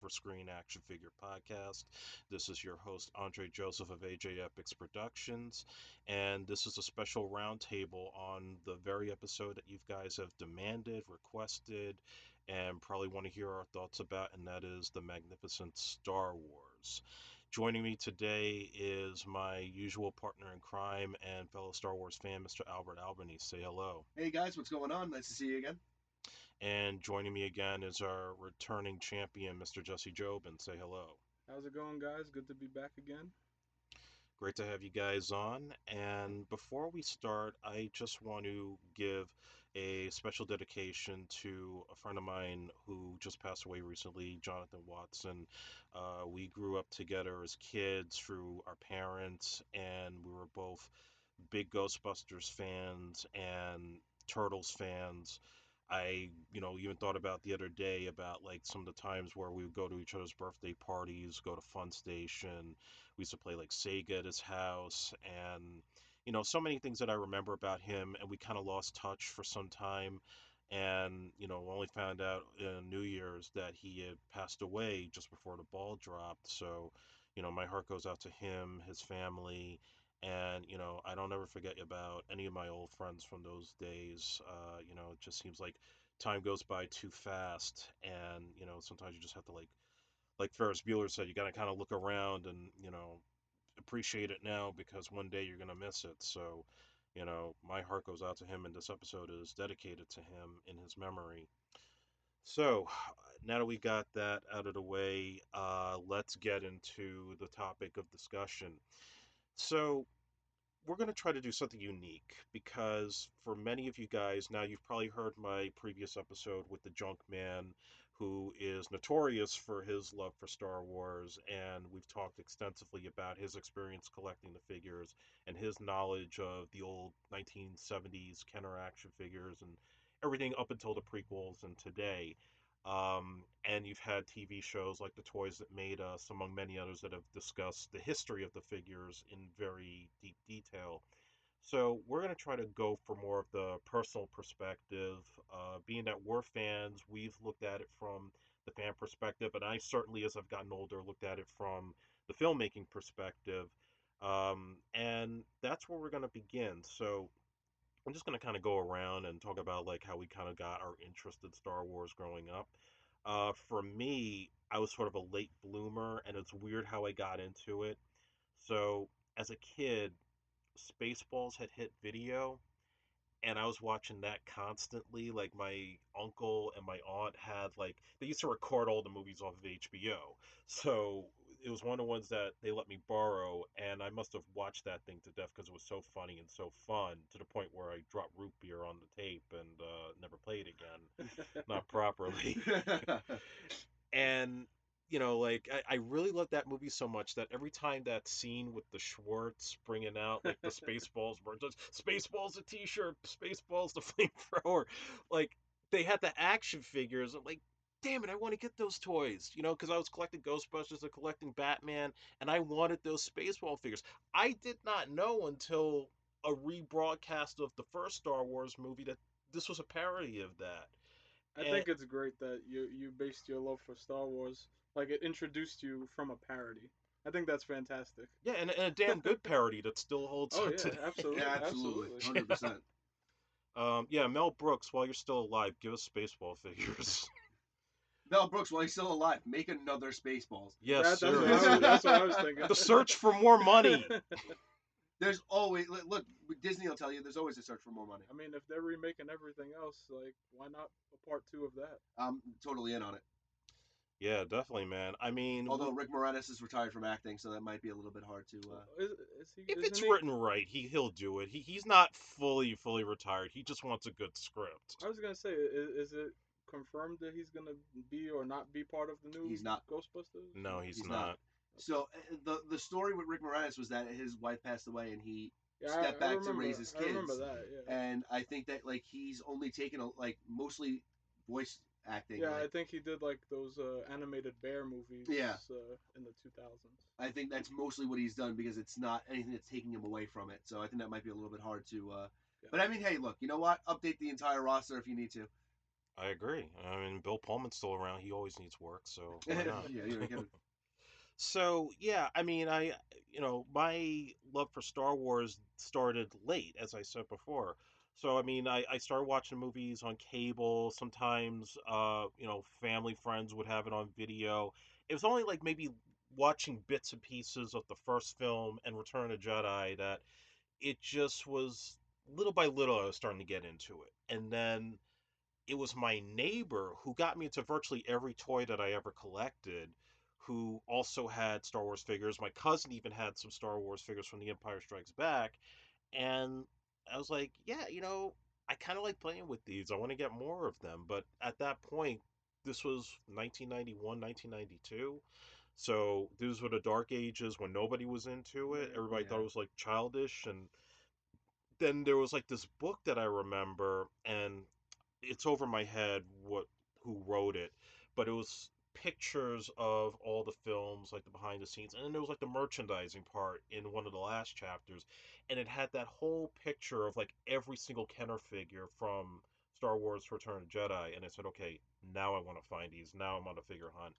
for Screen Action Figure Podcast. This is your host, Andre Joseph of AJ Epics Productions, and this is a special roundtable on the very episode that you guys have demanded, requested, and probably want to hear our thoughts about, and that is the magnificent Star Wars. Joining me today is my usual partner in crime and fellow Star Wars fan, Mr. Albert Albanese. Say hello. Hey guys, what's going on? Nice to see you again. And joining me again is our returning champion, Mr. Jesse Jobin. Say hello. How's it going, guys? Good to be back again. Great to have you guys on. And before we start, I just want to give a special dedication to a friend of mine who just passed away recently, Jonathan Watson. We grew up together as kids through our parents, and we were both big Ghostbusters fans and Turtles fans. I even thought about the other day about like some of the times where we would go to each other's birthday parties, go to Fun Station. We used to play like Sega at his house, and so many things that I remember about him. And we kind of lost touch for some time, and only found out in New Year's that he had passed away just before the ball dropped. So, my heart goes out to him, his family, and I don't ever forget about any of my old friends from those days. It just seems like time goes by too fast, and sometimes you just have to like Ferris Bueller said, you got to kind of look around and appreciate it now because one day you're gonna miss it. So, my heart goes out to him, and this episode is dedicated to him in his memory. So, now that we got that out of the way, let's get into the topic of discussion. So, we're going to try to do something unique because for many of you guys, now you've probably heard my previous episode with the Junkman, who is notorious for his love for Star Wars, and we've talked extensively about his experience collecting the figures and his knowledge of the old 1970s Kenner action figures and everything up until the prequels and today. And you've had TV shows like The Toys That Made Us, among many others, that have discussed the history of the figures in very deep detail. So we're going to try to go for more of the personal perspective. Being that we're fans, we've looked at it from the fan perspective, and I certainly, as I've gotten older, looked at it from the filmmaking perspective. And that's where we're going to begin. So I'm just going to kind of go around and talk about like how we kind of got our interest in Star Wars growing up. For me, I was sort of a late bloomer, and it's weird how I got into it. So as a kid, Spaceballs had hit video, and I was watching that constantly. Like my uncle and my aunt had like they used to record all the movies off of HBO. So it was one of the ones that they let me borrow, and I must have watched that thing to death because it was so funny and so fun to the point where I dropped root beer on the tape and never played again, not properly. And like I really love that movie so much that every time that scene with the Schwartz bringing out like the Spaceballs were just Spaceballs a T-shirt, Spaceballs the flamethrower, like they had the action figures. I'm like, damn it, I want to get those toys, because I was collecting Ghostbusters and collecting Batman, and I wanted those Spaceball figures. I did not know until a rebroadcast of the first Star Wars movie that this was a parody of that. I And think it's great that you based your love for Star Wars, like it introduced you from a parody. I think that's fantastic. yeah, and a damn good parody that still holds Oh up yeah, today. Yeah, absolutely, absolutely, absolutely. 100%. Yeah, Mel Brooks, while you're still alive, give us Spaceball figures. Mel Brooks, while he's still alive, make another Spaceballs. Yes, That that's what seriously. I was thinking. The search for more money. There's always look. Disney will tell you there's always a search for more money. I mean, if they're remaking everything else, like why not a part two of that? I'm totally in on it. Yeah, definitely, man. I mean, Although Rick Moranis is retired from acting, so that might be a little bit hard to. Is he? if Isn't it's he? written right, he'll do it. He's not fully retired. He just wants a good script. I was gonna say, is it confirmed that he's gonna be or not be part of the new He's not. Ghostbusters? No, he's He's not. not. So the story with Rick Moranis was that his wife passed away and he Yeah, stepped I back to remember. raise his I remember kids. that. Yeah. And I think that like he's only taken like mostly voice acting. Yeah, Like, I think he did like those animated bear movies. Yeah. In the 2000s. I think that's mostly what he's done because it's not anything that's taking him away from it. So I think that might be a little bit hard to. Yeah. But I mean, hey, look, you know what? Update the entire roster if you need to. I agree. I mean, Bill Pullman's still around. He always needs work, so Yeah, why not? you know, gotta, So yeah, I mean, my love for Star Wars started late, as I said before. So I mean, I started watching movies on cable. Sometimes, family friends would have it on video. It was only like maybe watching bits and pieces of the first film and Return of the Jedi that it just was little by little I was starting to get into it. And then it was my neighbor who got me into virtually every toy that I ever collected, who also had Star Wars figures. My cousin even had some Star Wars figures from The Empire Strikes Back. And I was like, yeah, I kind of like playing with these. I want to get more of them. But at that point, this was 1991, 1992. So these were the dark ages when nobody was into it. Everybody thought yeah. it was like childish. And then there was like this book that I remember, and it's over my head what who wrote it, but it was pictures of all the films, like the behind the scenes, and then there was like the merchandising part in one of the last chapters, and it had that whole picture of like every single Kenner figure from Star Wars Return of the Jedi, and I said, okay, now I want to find these. Now I'm on a figure hunt.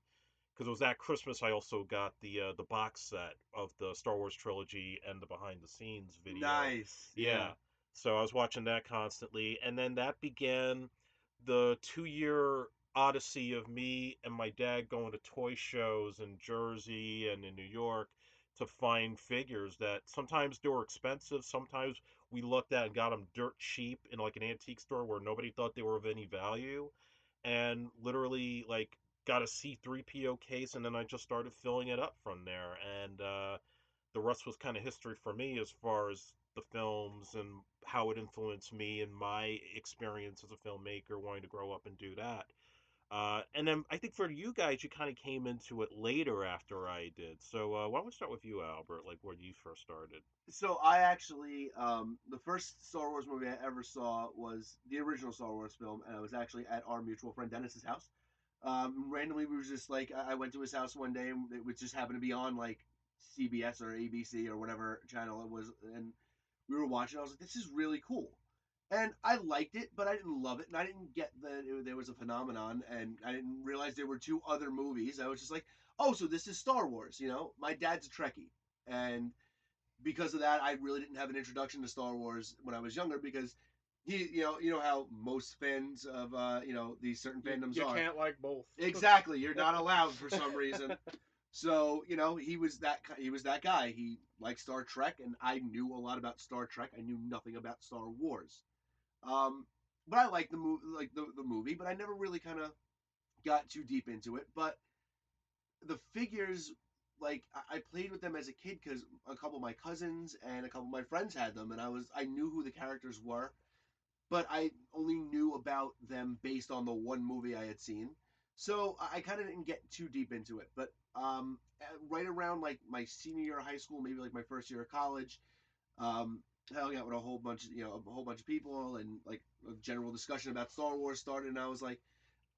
Because it was that Christmas I also got the box set of the Star Wars trilogy and the behind the scenes video. Nice. Yeah. Yeah. So I was watching that constantly, and then that began the 2 year odyssey of me and my dad going to toy shows in Jersey and in New York to find figures that sometimes they were expensive, sometimes we looked at and got them dirt cheap in like an antique store where nobody thought they were of any value, and literally like got a C3PO case, and then I just started filling it up from there. And the rest was kind of history for me as far as the films and how it influenced me and my experience as a filmmaker wanting to grow up and do that. And then I think for you guys, you kind of came into it later after I did. So why don't we start with you, Albert? Like where you first started? So I actually, the first Star Wars movie I ever saw was the original Star Wars film, and I was actually at our mutual friend Dennis's house. Randomly, we were just like, I went to his house one day, and it would just happen to be on like CBS or ABC or whatever channel it was, and we were watching. I was like, this is really cool, and I liked it, but I didn't love it, and I didn't get that there was a phenomenon, and I didn't realize there were two other movies. I was just like, oh, so this is Star Wars, you know? My dad's a Trekkie, and because of that, I really didn't have an introduction to Star Wars when I was younger because you know how most fans of these certain fandoms You are. can't like both. Exactly, you're not allowed for some reason. So he was that guy. He liked Star Trek, and I knew a lot about Star Trek. I knew nothing about Star Wars. Um, but I liked the movie, the movie, but I never really kind of got too deep into it. But the figures, like I played with them as a kid because a couple of my cousins and a couple of my friends had them, and I knew who the characters were, but I only knew about them based on the one movie I had seen. So I kind of didn't get too deep into it. But right around like my senior year of high school, maybe like my first year of college, um, hung out with a whole bunch of a whole bunch of people, and like a general discussion about Star Wars started, and I was like,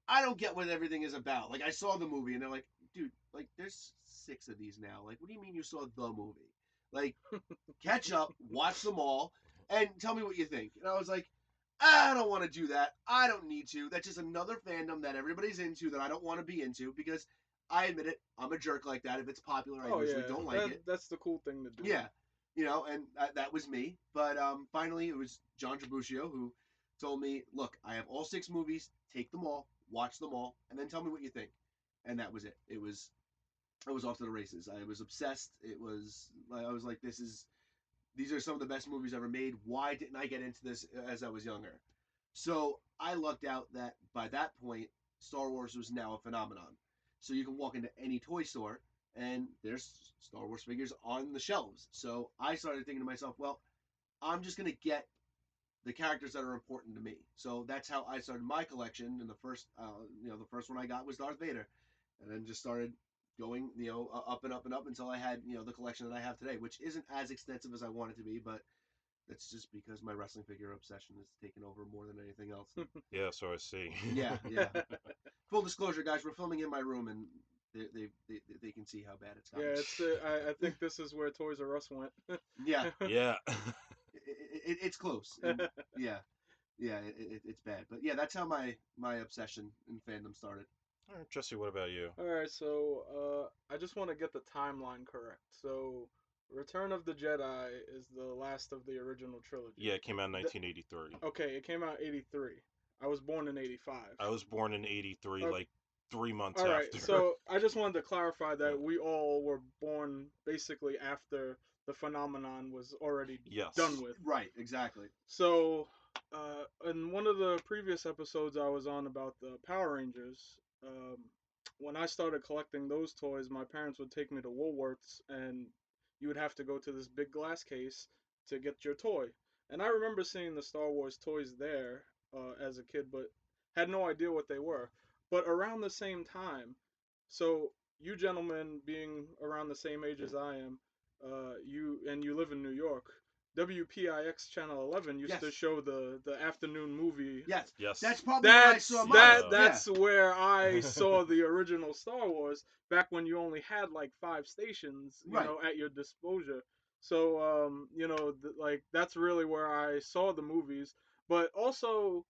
I don't get what everything is about. Like I saw the movie and they're like, dude, like there's six of these now. Like, what do you mean you saw the movie? Like, catch up, watch them all, and tell me what you think. And I was like, I don't want to do that. I don't need to. That's just another fandom that everybody's into that I don't want to be into because I admit it, I'm a jerk like that. If it's popular, I Oh usually yeah, don't like it. that's the cool thing to do. Yeah, and that was me. But finally, it was John Trabuscio who told me, "Look, I have all six movies. Take them all, watch them all, and then tell me what you think." And that was it. I was off to the races. I was obsessed. I was like, these are some of the best movies ever made. Why didn't I get into this as I was younger? So I lucked out that by that point, Star Wars was now a phenomenon. So you can walk into any toy store and there's Star Wars figures on the shelves. So I started thinking to myself, well, I'm just going to get the characters that are important to me. So that's how I started my collection. And the first one I got was Darth Vader, and then just started going, up and up and up until I had, the collection that I have today, which isn't as extensive as I want it to be, but that's just because my wrestling figure obsession has taken over more than anything else. Yeah, so I see. Yeah, yeah. Full disclosure, guys, we're filming in my room, and they can see how bad it's Yeah, gotten. I think this is where Toys R Us went. Yeah, Yeah. it's close. And, yeah. Yeah, it's bad. But yeah, that's how my obsession in fandom started. All right, Jesse, what about you? All right, so I just want to get the timeline correct. So, Return of the Jedi is the last of the original trilogy. Yeah, it came out in The, 1983. okay, it came out '83. I was born in '85. I was born in 83, like 3 months All right, after. so I just wanted to clarify Yeah. that we all were born basically after the phenomenon was already done Yes. with. Right, exactly. So, in one of the previous episodes I was on about the Power Rangers, when I started collecting those toys, my parents would take me to Woolworths, and you would have to go to this big glass case to get your toy. And I remember seeing the Star Wars toys there as a kid, but had no idea what they were. But around the same time, so you gentlemen being around the same age as I am, you live in New York. WPIX Channel 11 used to Yes. show the afternoon movie. Yes. Yes. That's probably where I That's saw mine. Yeah. that's where I saw the original Star Wars back when you only had like 5 stations, Right. at your disposal. So like that's really where I saw the movies. But also,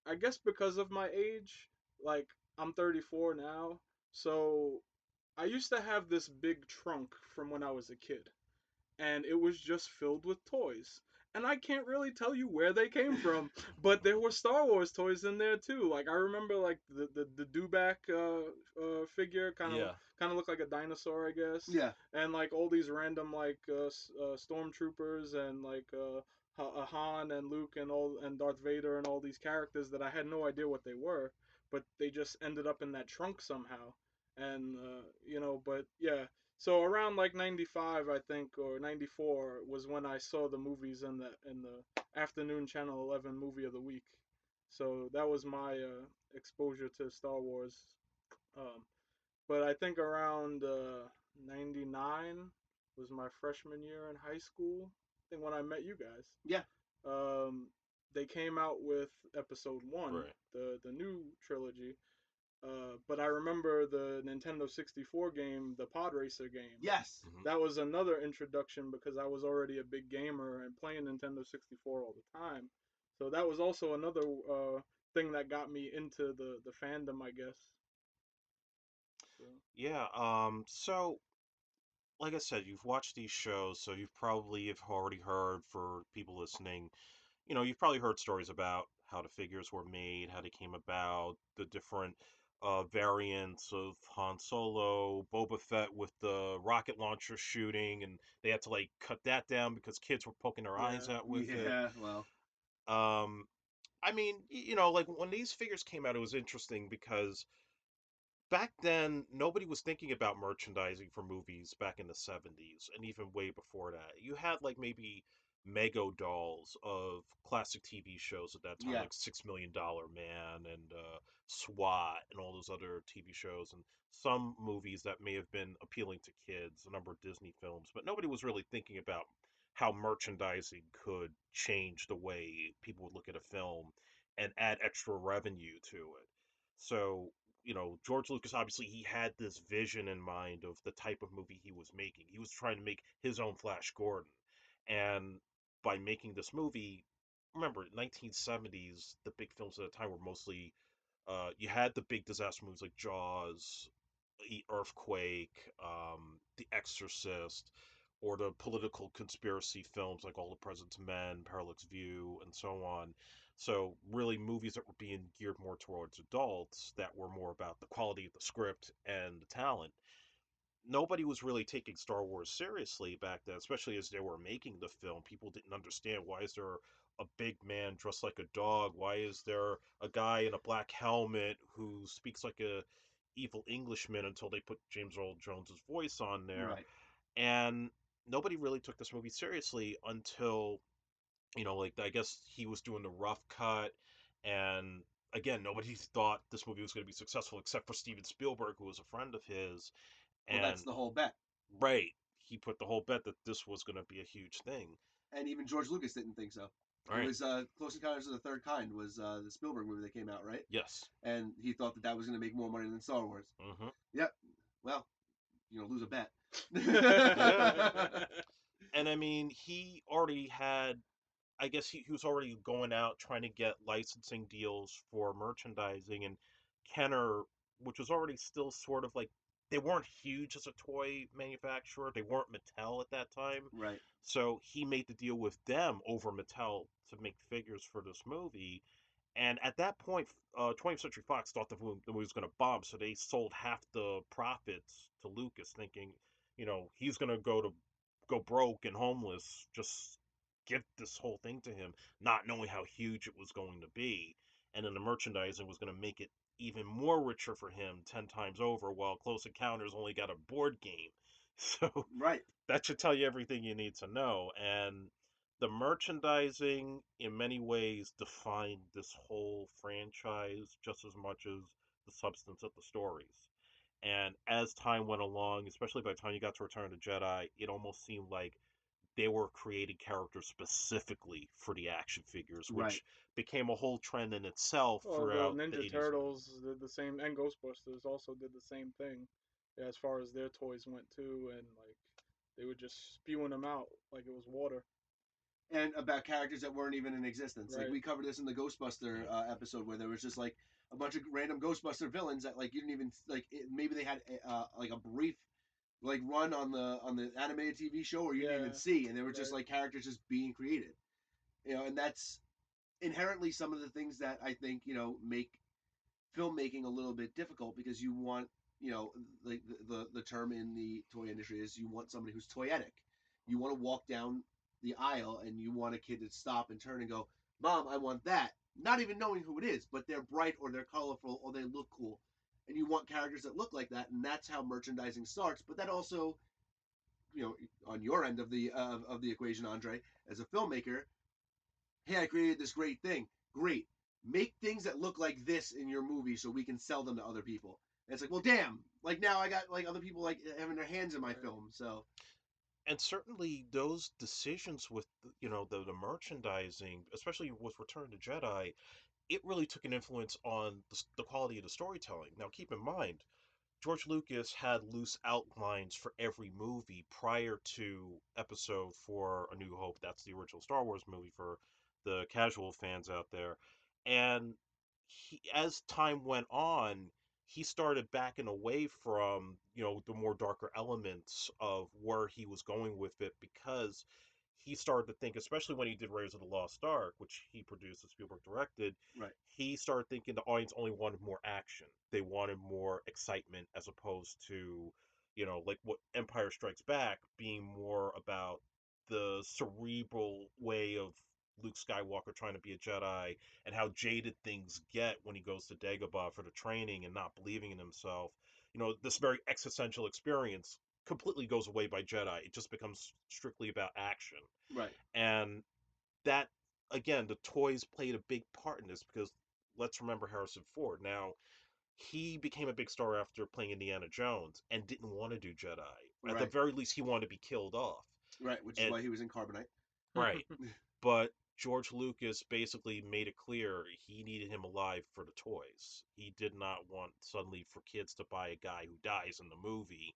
I guess because of my age, like I'm 34 now, so I used to have this big trunk from when I was a kid, and it was just filled with toys. And I can't really tell you where they came from, but there were Star Wars toys in there too. Like I remember, like the Dewback figure, Yeah. kind of looked like a dinosaur, I guess. Yeah. And like all these random like stormtroopers and like Han and Luke and Darth Vader and all these characters that I had no idea what they were, but they just ended up in that trunk somehow. And but yeah, so around like 95, I think, or 94 was when I saw the movies in the afternoon Channel 11 movie of the week. So that was my exposure to Star Wars. Um, but I think around 99 was my freshman year in high school. I think when I met you guys. Yeah. Um, they came out with episode 1, Right. the new trilogy, but I remember the Nintendo 64 game, the Pod Racer game. Yes. Mhm. That was another introduction because I was already a big gamer and playing Nintendo 64 all the time. So that was also another thing that got me into the fandom, I guess. So, Yeah. So, like I said, you've watched these shows, so you've probably have already heard, for people listening, you've probably heard stories about how the figures were made, how they came about, the different variants of Han Solo, Boba Fett with the rocket launcher shooting, and they had to like cut that down because kids were poking their eyes yeah. out with it. Yeah. Well. Um, I mean, like when these figures came out, it was interesting because back then nobody was thinking about merchandising for movies back in the 70s and even way before that. You had like maybe Mego dolls of classic TV shows at that time, Yeah. like $6 Million Man and SWAT and all those other TV shows, and some movies that may have been appealing to kids, a number of Disney films, but nobody was really thinking about how merchandising could change the way people would look at a film and add extra revenue to it. So George Lucas, obviously he had this vision in mind of the type of movie he was making. He was trying to make his own Flash Gordon. And by making this movie, remember, 1970s, the big films at the time were mostly, you had the big disaster movies like Jaws, the Earthquake, The Exorcist, or the political conspiracy films like All the President's Men, Parallax View, and so on. So really movies that were being geared more towards adults that were more about the quality of the script and the talent. Nobody was really taking Star Wars seriously back then, especially as they were making the film. People didn't understand, why is there a big man dressed like a dog? Why is there a guy in a black helmet who speaks like a evil Englishman, until they put James Earl Jones's voice on there. Right. And nobody really took this movie seriously until, like I guess he was doing the rough cut, and again, nobody thought this movie was going to be successful except for Steven Spielberg, who was a friend of his. Well, that's And the whole bet. right, he put the whole bet that this was going to be a huge thing. And even George Lucas didn't think so. It Right. was Close Encounters of the Third Kind was the Spielberg movie that came out, right? Yes. And he thought that that was going to make more money than Star Wars. Mm-hmm. Yep. Well, lose a bet. Yeah. And I mean, he already had I guess he was already going out trying to get licensing deals for merchandising, and Kenner, which was already still sort of like, they weren't huge as a toy manufacturer. They weren't Mattel at that time. Right. So he made the deal with them over Mattel to make figures for this movie. And at that point, 20th Century Fox thought the movie was going to bomb, so they sold half the profits to Lucas, thinking, he's going to go broke and homeless. Just give this whole thing to him, not knowing how huge it was going to be, and then the merchandising was going to make it even more richer for him 10 times over. While Close Encounters only got a board game, so Right. that should tell you everything you need to know. And the merchandising, in many ways, defined this whole franchise just as much as the substance of the stories. And as time went along, especially by the time you got to Return of the Jedi, it almost seemed like they were creating characters specifically for the action figures, Right. which became a whole trend in itself Well, the throughout the Ninja 80s. Turtles did the same, and Ghostbusters also did the same thing, yeah, as far as their toys went too, and like they were just spewing them out like it was water. And about characters that weren't even in existence. Like Right. we covered this in the Ghostbuster episode where there was just like a bunch of random Ghostbuster villains that like you didn't even like. Maybe they had like a brief like run on the animated TV show, or you didn't even Yeah. see, and they were just Right. like characters just being created. And that's inherently some of the things that I think make filmmaking a little bit difficult because you want like the term in the toy industry is you want somebody who's toyetic. You want to walk down the aisle and you want a kid to stop and turn and go, "Mom, I want that." Not even knowing who it is, but they're bright or they're colorful or they look cool, and you want characters that look like that, and that's how merchandising starts. But that also, on your end of the equation, Andre, as a filmmaker, hey, I created this great thing. Great. Make things that look like this in your movie so we can sell them to other people. And it's like, well, damn. Like now I got like other people like having their hands in my Right. film. So And certainly those decisions with the merchandising, especially with Return to Jedi, it really took an influence on the quality of the storytelling. Now, keep in mind, George Lucas had loose outlines for every movie prior to Episode 4, A New Hope. That's the original Star Wars movie for the casual fans out there. And as time went on, he started backing away from, the more darker elements of where he was going with it, because he started to think, especially when he did Raiders of the Lost Ark, which he produced and Spielberg directed, right, he started thinking the audience only wanted more action. They wanted more excitement as opposed to, like what Empire Strikes Back being more about the cerebral way of Luke Skywalker trying to be a Jedi and how jaded things get when he goes to Dagobah for the training and not believing in himself. This very existential experience completely goes away by Jedi. It just becomes strictly about action. right, And that, again, the toys played a big part in this, because let's remember Harrison Ford. Now, he became a big star after playing Indiana Jones and didn't want to do Jedi. At the right, very least, he wanted to be killed off. right. Which is And why he was in Carbonite. right, but George Lucas basically made it clear he needed him alive for the toys. He did not want suddenly for kids to buy a guy who dies in the movie,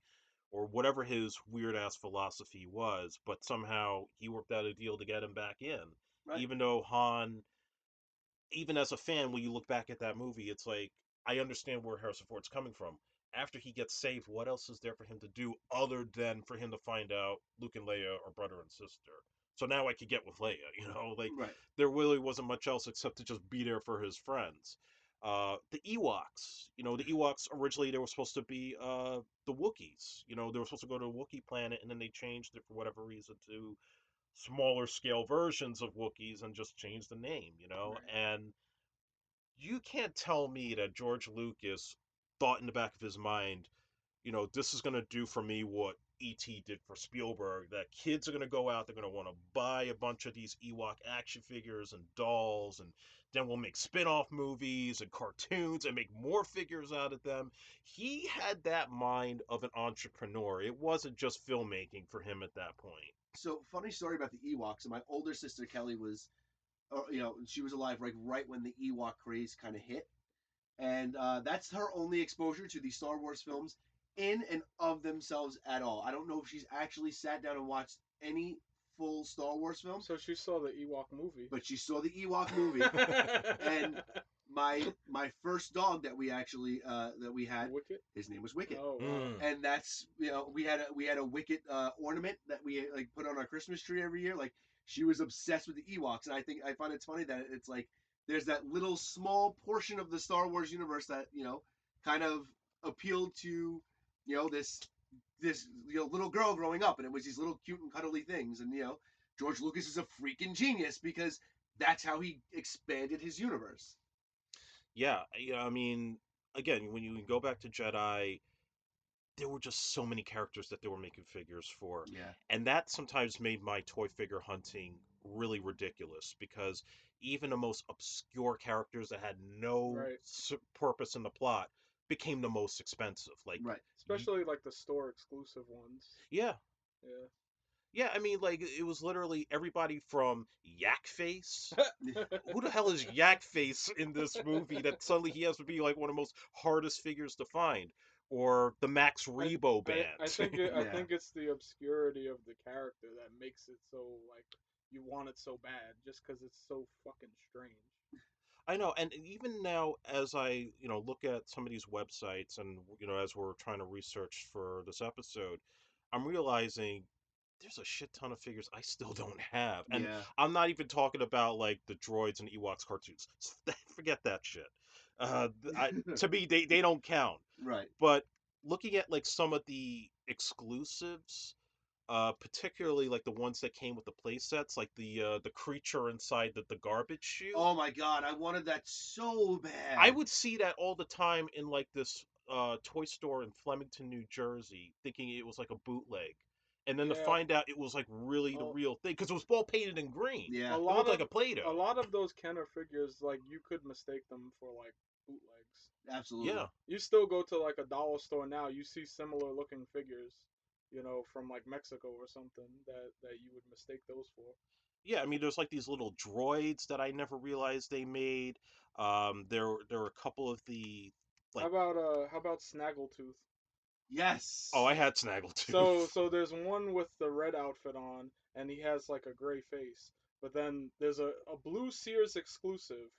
or whatever his weird ass philosophy was, but somehow he worked out a deal to get him back in. Right, Even though Han, even as a fan, when you look back at that movie, it's like, I understand where Harrison Ford's coming from. After he gets saved, what else is there for him to do other than for him to find out Luke and Leia are brother and sister? So now I could get with Leia, like right, there really wasn't much else except to just be there for his friends. The Ewoks, the Ewoks originally they were supposed to be the Wookiees. They were supposed to go to a Wookiee planet, and then they changed it for whatever reason to smaller scale versions of Wookiees and just changed the name. Right. And you can't tell me that George Lucas thought in the back of his mind, this is going to do for me what E.T. did for Spielberg. That kids are going to go out, they're going to want to buy a bunch of these Ewok action figures and dolls, and then we'll make spin off movies and cartoons and make more figures out of them. He had that mind of an entrepreneur. It wasn't just filmmaking for him at that point. So funny story about the Ewoks. And my older sister Kelly was, she was alive right when the Ewok craze kind of hit, and that's her only exposure to the Star Wars films in and of themselves at all. I don't know if she's actually sat down and watched any full Star Wars film. So she saw the Ewok movie. But she saw the Ewok movie, and my first dog that we actually that we had, Wicket? his name was Wicket. Oh wow. And that's, we had a Wicket ornament that we like put on our Christmas tree every year. Like, she was obsessed with the Ewoks, and I find it's funny that it's like there's that little small portion of the Star Wars universe that kind of appealed to this little girl growing up, and it was these little cute and cuddly things, and George Lucas is a freaking genius because that's how he expanded his universe. Yeah, I mean, again, when you go back to Jedi, there were just so many characters that they were making figures for. Yeah. And that sometimes made my toy figure hunting really ridiculous because even the most obscure characters that had no Right. purpose in the plot became the most expensive. Like, Right. Especially like the store exclusive ones. yeah. Yeah. Yeah, I mean, like, it was literally everybody from Yak Face. Who the hell is Yak Face in this movie that suddenly he has to be like one of the most hardest figures to find? Or the Max Rebo band. I think I Yeah. think it's the obscurity of the character that makes it so like you want it so bad just because it's so fucking strange. I know, and even now, as I look at some of these websites, and as we're trying to research for this episode, I'm realizing there's a shit ton of figures I still don't have, and Yeah. I'm not even talking about like the droids and Ewoks cartoons. Forget that shit. To me, they don't count. Right. But looking at like some of the exclusives, particularly like the ones that came with the play sets, like the creature inside the garbage chute. Oh my god, I wanted that so bad. I would see that all the time in like this toy store in Flemington, New Jersey, thinking it was like a bootleg. And then to Yeah. find out it was like really the real thing because it was all painted in green. Yeah. A It lot looked of like a Play-Doh. a lot of those Kenner figures, like you could mistake them for like bootlegs. Absolutely. Yeah. You still go to like a dollar store now, you see similar looking figures, from like Mexico or something that you would mistake those for. Yeah, I mean, there's like these little droids that I never realized they made. There were a couple of the like. How about Snaggletooth? Yes. Oh, I had Snaggletooth. So there's one with the red outfit on, and he has like a gray face. But then there's a blue Sears exclusive.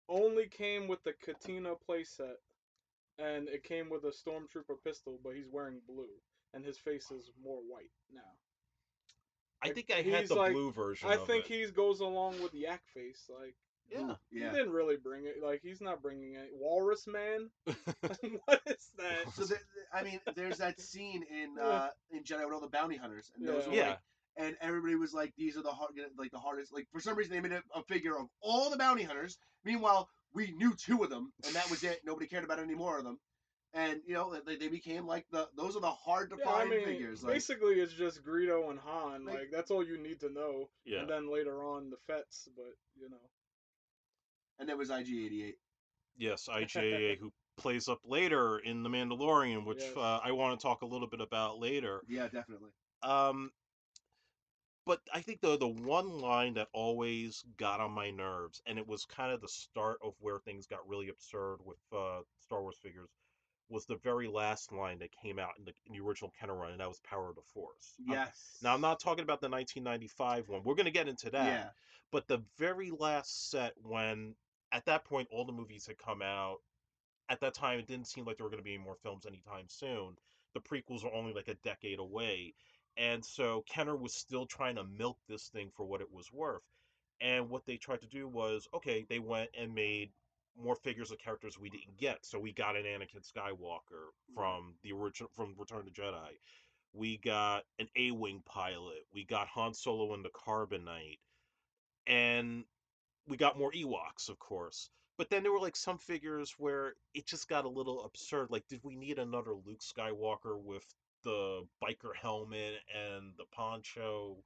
Only came with the Katina playset, and it came with a Stormtrooper pistol, but he's wearing blue, and his face is more white now. I Like, think I had he's the like, blue version I of think it. he goes along with Yak Face. Like, Yeah. he Yeah. didn't really bring it. Like, he's not bringing it. Walrus Man? What is that? So I mean, there's that scene Yeah. in Jedi with all the bounty hunters, and those were Yeah. Yeah. like, and everybody was like, these are the hardest. Like, for some reason, they made a figure of all the bounty hunters. Meanwhile, we knew 2 of them, and that was it. Nobody cared about any more of them. And they became like those are the hard to Yeah, I find mean, figures. Like, basically it's just Greedo and Han. Like- Like, that's all you need to know. Yeah. And then later on the Fets, but and there was IG-88. Yes, IGAA, who plays up later in The Mandalorian, which Yes. I want to talk a little bit about later. Yeah, definitely. Um, but I think the one line that always got on my nerves, and it was kind of the start of where things got really absurd with Star Wars figures, was the very last line that came out in the original Kenner run, and that was "Power of the Force." Yes. Now I'm not talking about the 1995 one. We're going to get into that. Yeah. But the very last set, when at that point all the movies had come out, at that time it didn't seem like there were going to be any more films anytime soon. The prequels were only like a decade away. And so Kenner was still trying to milk this thing for what it was worth. And what they tried to do was, okay, they went and made more figures of characters we didn't get. So we got an Anakin Skywalker from the original from Return of the Jedi. We got an A-wing pilot. We got Han Solo and the Carbonite, and we got more Ewoks, of course. But then there were like some figures where it just got a little absurd. Like, did we need another Luke Skywalker with the biker helmet and the poncho?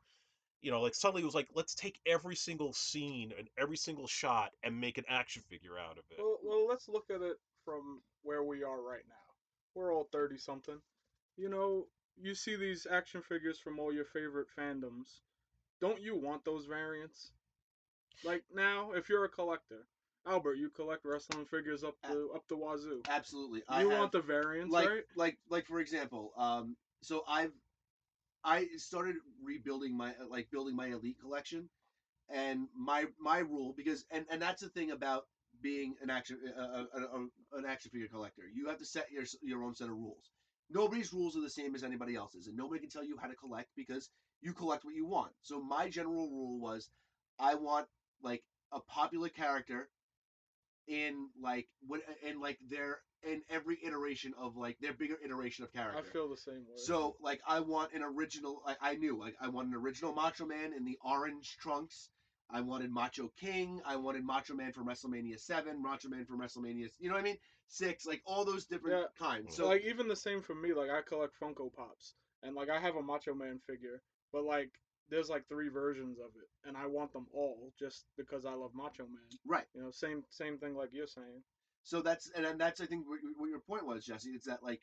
Like suddenly it was like, let's take every single scene and every single shot and make an action figure out of it. well, let's look at it from where we are right now. We're all 30 something. You see these action figures from all your favorite fandoms. Don't you want those variants? Like now, if you're a collector, Albert, you collect wrestling figures up the wazoo. Absolutely. You want the variants, right? Like for example, so I started rebuilding my building my elite collection, and my rule, because and that's the thing about being an action figure collector. You have to set your own set of rules. Nobody's rules are the same as anybody else's, and nobody can tell you how to collect because you collect what you want. So my general rule was, I want like a popular character in like what in like their in every iteration of like their bigger iteration of I character. feel the same way. So like I want an original. I knew like I want an original Macho Man in the orange trunks. I wanted Macho King. I wanted Macho Man from WrestleMania 7. Macho Man from WrestleMania. You know what I mean? 6. Like all those different Yeah, kinds. So like even the same for me. Like I collect Funko Pops, and like I have a Macho Man figure, but like there's like 3 versions of it, and I want them all just because I love Macho Man. right. You know, same thing like you're saying. So that's I think what your point was, Jesse. It's that like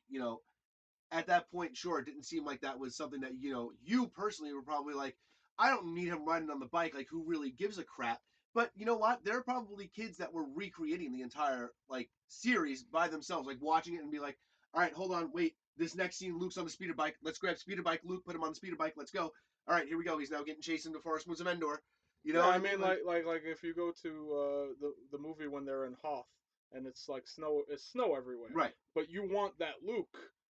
at that point, sure, it didn't seem like that was something that you personally were probably like, I don't need him riding on the bike. Like, who really gives a crap? But you know what? There are probably kids that were recreating the entire like series by themselves, like watching it and be like, all right, hold on, wait. This next scene, Luke's on the speeder bike. Let's grab speeder bike. Luke, put him on the speeder bike. Let's go. All right, here we go. He's now getting chased into the forest woods of Endor. You know Yeah, what I I mean? mean Like, like if you go to the movie when they're in Hoth and it's like snow, it's snow everywhere, right. but you want that Luke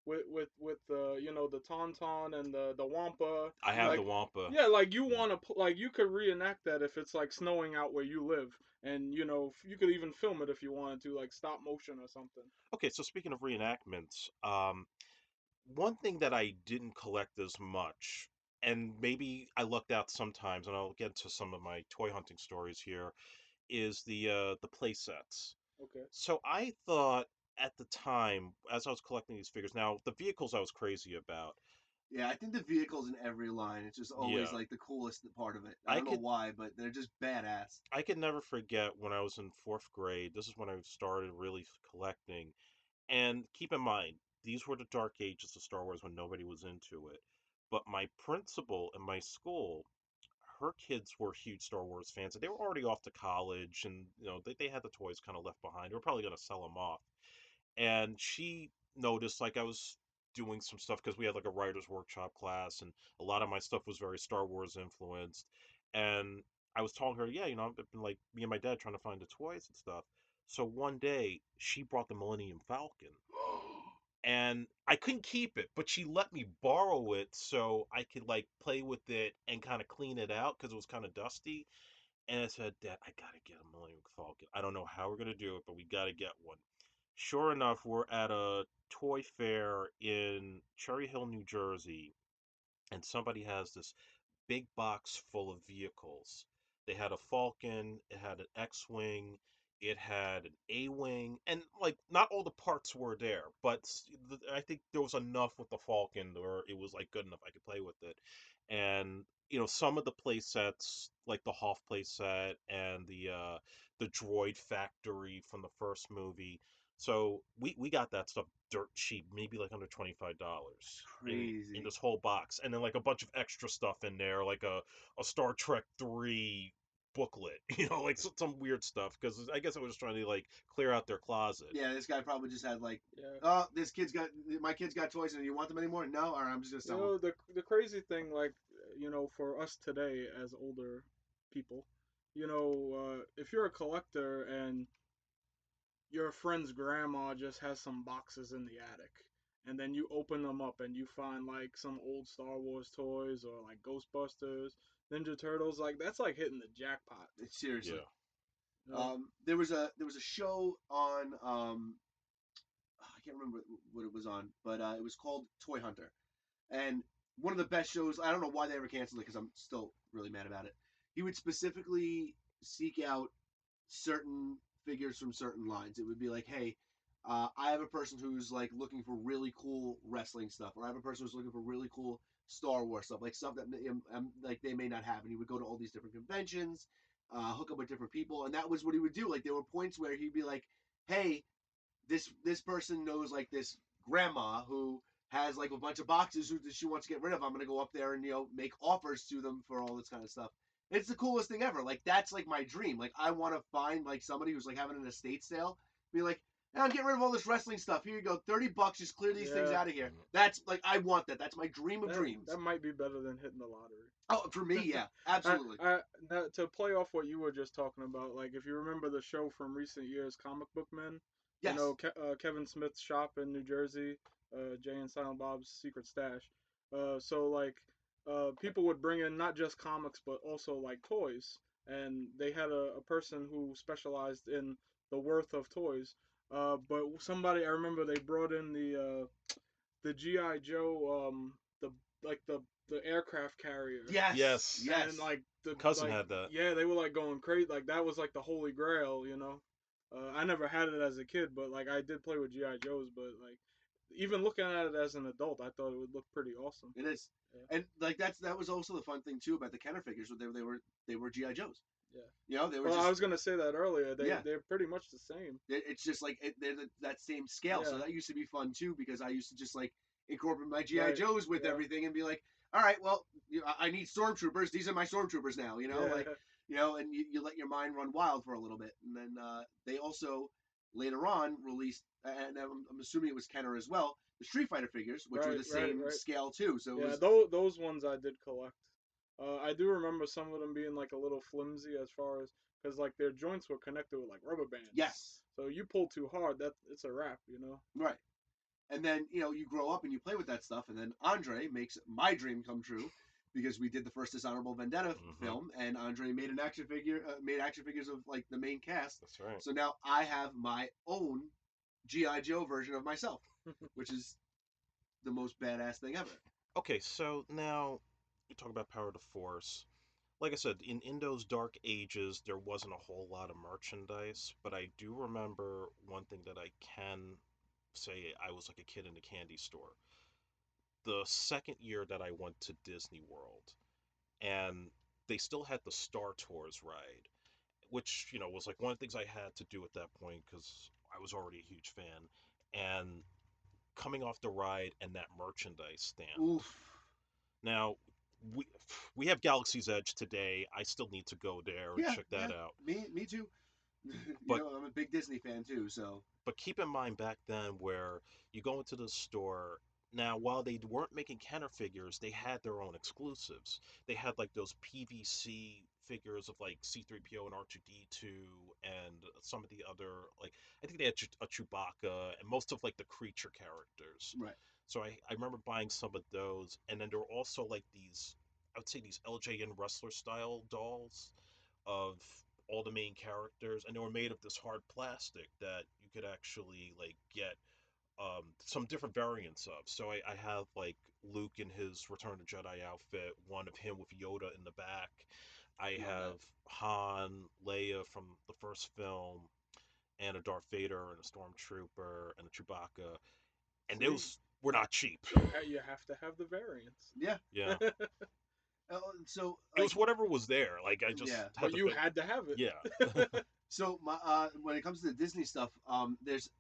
with the the tauntaun and the wampa, I have the like Wampa. yeah, like you Yeah. want to like you could reenact that if it's like snowing out where you live, and you could even film it if you wanted to, like stop motion or something. Okay, so speaking of reenactments, one thing that I didn't collect as much, and maybe I lucked out sometimes, and I'll get to some of my toy hunting stories here, is the play sets. Okay. So I thought at the time, as I was collecting these figures, now the vehicles I was crazy about. Yeah, I think the vehicles in every line, it's just always Yeah, like the coolest part of it. I I don't know could why, but they're just badass. I could never forget when I was in fourth grade. This is when I started really collecting. And keep in mind, these were the dark ages of Star Wars when nobody was into it. But my principal in my school, her kids were huge Star Wars fans, and they were already off to college, and they had the toys kind of left behind. They were probably going to sell them off. And she noticed like I was doing some stuff because we had like a writer's workshop class, and a lot of my stuff was very Star Wars influenced. And I was telling her, yeah, I've been like me and my dad trying to find the toys and stuff. So one day she brought the Millennium Falcon, and I couldn't keep it, but she let me borrow it so I could like play with it and kind of clean it out because it was kind of dusty. And I said, Dad, I gotta get a Millennium Falcon. I don't know how we're gonna do it, but we gotta get one. Sure enough, we're at a toy fair in Cherry Hill, New Jersey, and somebody has this big box full of vehicles. They had a Falcon, it had an X-wing, it had an A-wing, and like not all the parts were there, but I think there was enough with the Falcon where it was like good enough I could play with it. And some of the play sets, like the Hoth play set and the Droid Factory from the first movie. So we got that stuff dirt cheap, maybe like under $25 in Crazy. this whole box, and then like a bunch of extra stuff in there, like a Star Trek 3 booklet, like some weird stuff because I guess I was just trying to like clear out their closet. Yeah, this guy probably just had like, Yeah. oh, my kid's got toys, and you want them anymore? No, all right, I'm just gonna You sell them. know the crazy thing, like for us today as older people, if you're a collector and your friend's grandma just has some boxes in the attic, and then you open them up and you find like some old Star Wars toys or like Ghostbusters, Ninja Turtles, like that's like hitting the jackpot. Seriously. Yeah. You know? There was a show on I can't remember what it was on, but it was called Toy Hunter, and one of the best shows. I don't know why they ever canceled it because I'm still really mad about it. He would specifically seek out certain figures from certain lines. It would be like, hey, I have a person who's like looking for really cool wrestling stuff, or I have a person who's looking for really cool Star Wars stuff, like stuff that like they may not have. And he would go to all these different conventions, hook up with different people, and that was what he would do. Like there were points where he'd be like, hey, this person knows like this grandma who has like a bunch of boxes who she wants to get rid of. I'm gonna go up there and make offers to them for all this kind of stuff. It's the coolest thing ever. Like that's like my dream. Like I want to find like somebody who's like having an estate sale. Be like, I'm getting rid of all this wrestling stuff. Here you go, $30. Just clear these things Yeah. out of here. That's like I want that. That's my dream of dreams. That might be better than hitting the lottery. Oh, for me, yeah, absolutely. Now, to play off what you were just talking about, like if you remember the show from recent years, Comic Book Men, Yes. you know Kevin Smith's shop in New Jersey, Jay and Silent Bob's Secret Stash. So like people would bring in not just comics but also like toys, and they had a person who specialized in the worth of toys. But somebody I remember they brought in the GI Joe the like the aircraft carrier. Yes. Yes. Yes. And like the Cousin like, had that. Yeah, they were like going crazy. Like that was like the holy grail, you know. I never had it as a kid, but like I did play with GI Joes. But like even looking at it as an adult, I thought it would look pretty awesome. It is. Yeah. And like that was also the fun thing too about the Kenner figures. They were GI Joes. Yeah. You know, they were. Well, just, I was gonna say that earlier. Yeah. They're pretty much the same. It's just like they're that same scale. So Yeah. that used to be fun too because I used to just like incorporate my GI Right. Joes with Yeah. everything and be like, all right, well, I need Stormtroopers. These are my Stormtroopers now. You know, Yeah. like and you let your mind run wild for a little bit, and then they also later on released, and I'm assuming it was Kenner as well, the Street Fighter figures, which were the same scale too. So yeah, it was, those ones I did collect. I do remember some of them being like a little flimsy as far as because like their joints were connected with like rubber bands. yes, So you pull too hard, it's a wrap, you know. right. And then you grow up and you play with that stuff, and then Andre makes my dream come true because we did the first Dishonorable Vendetta film, and Andre made an action figure, made action figures of like the main cast. That's right. So now I have my own GI Joe version of myself, which is the most badass thing ever. Okay, so now we talk about Power of the Force. Like I said, in those dark ages, there wasn't a whole lot of merchandise, but I do remember one thing that I can say I was like a kid in a candy store. The second year that I went to Disney World, and they still had the Star Tours ride, which, was like one of the things I had to do at that point because I was already a huge fan. And coming off the ride and that merchandise stand. Oof. Now, we we have Galaxy's Edge today. I still need to go there and check that out. Me too. But I'm a big Disney fan too, so. But keep in mind back then where you go into the store. Now, while they weren't making Kenner figures, they had their own exclusives. They had like those PVC figures of like C-3PO and R2-D2 and some of the other, like, I think they had a Chewbacca and most of like the creature characters. Right. So I remember buying some of those. And then there were also like these, I would say these LJN wrestler style dolls of all the main characters, and they were made of this hard plastic that you could actually like get some different variants of. So I have like Luke in his Return of the Jedi outfit, one of him with Yoda in the back. I have Han, Leia from the first film, and a Darth Vader and a Stormtrooper and a Chewbacca, and those were not cheap. You have to have the variants. Yeah. Yeah. So It was whatever was there. Like I just had but to you pick- had to have it. Yeah. So when it comes to the Disney stuff, there's,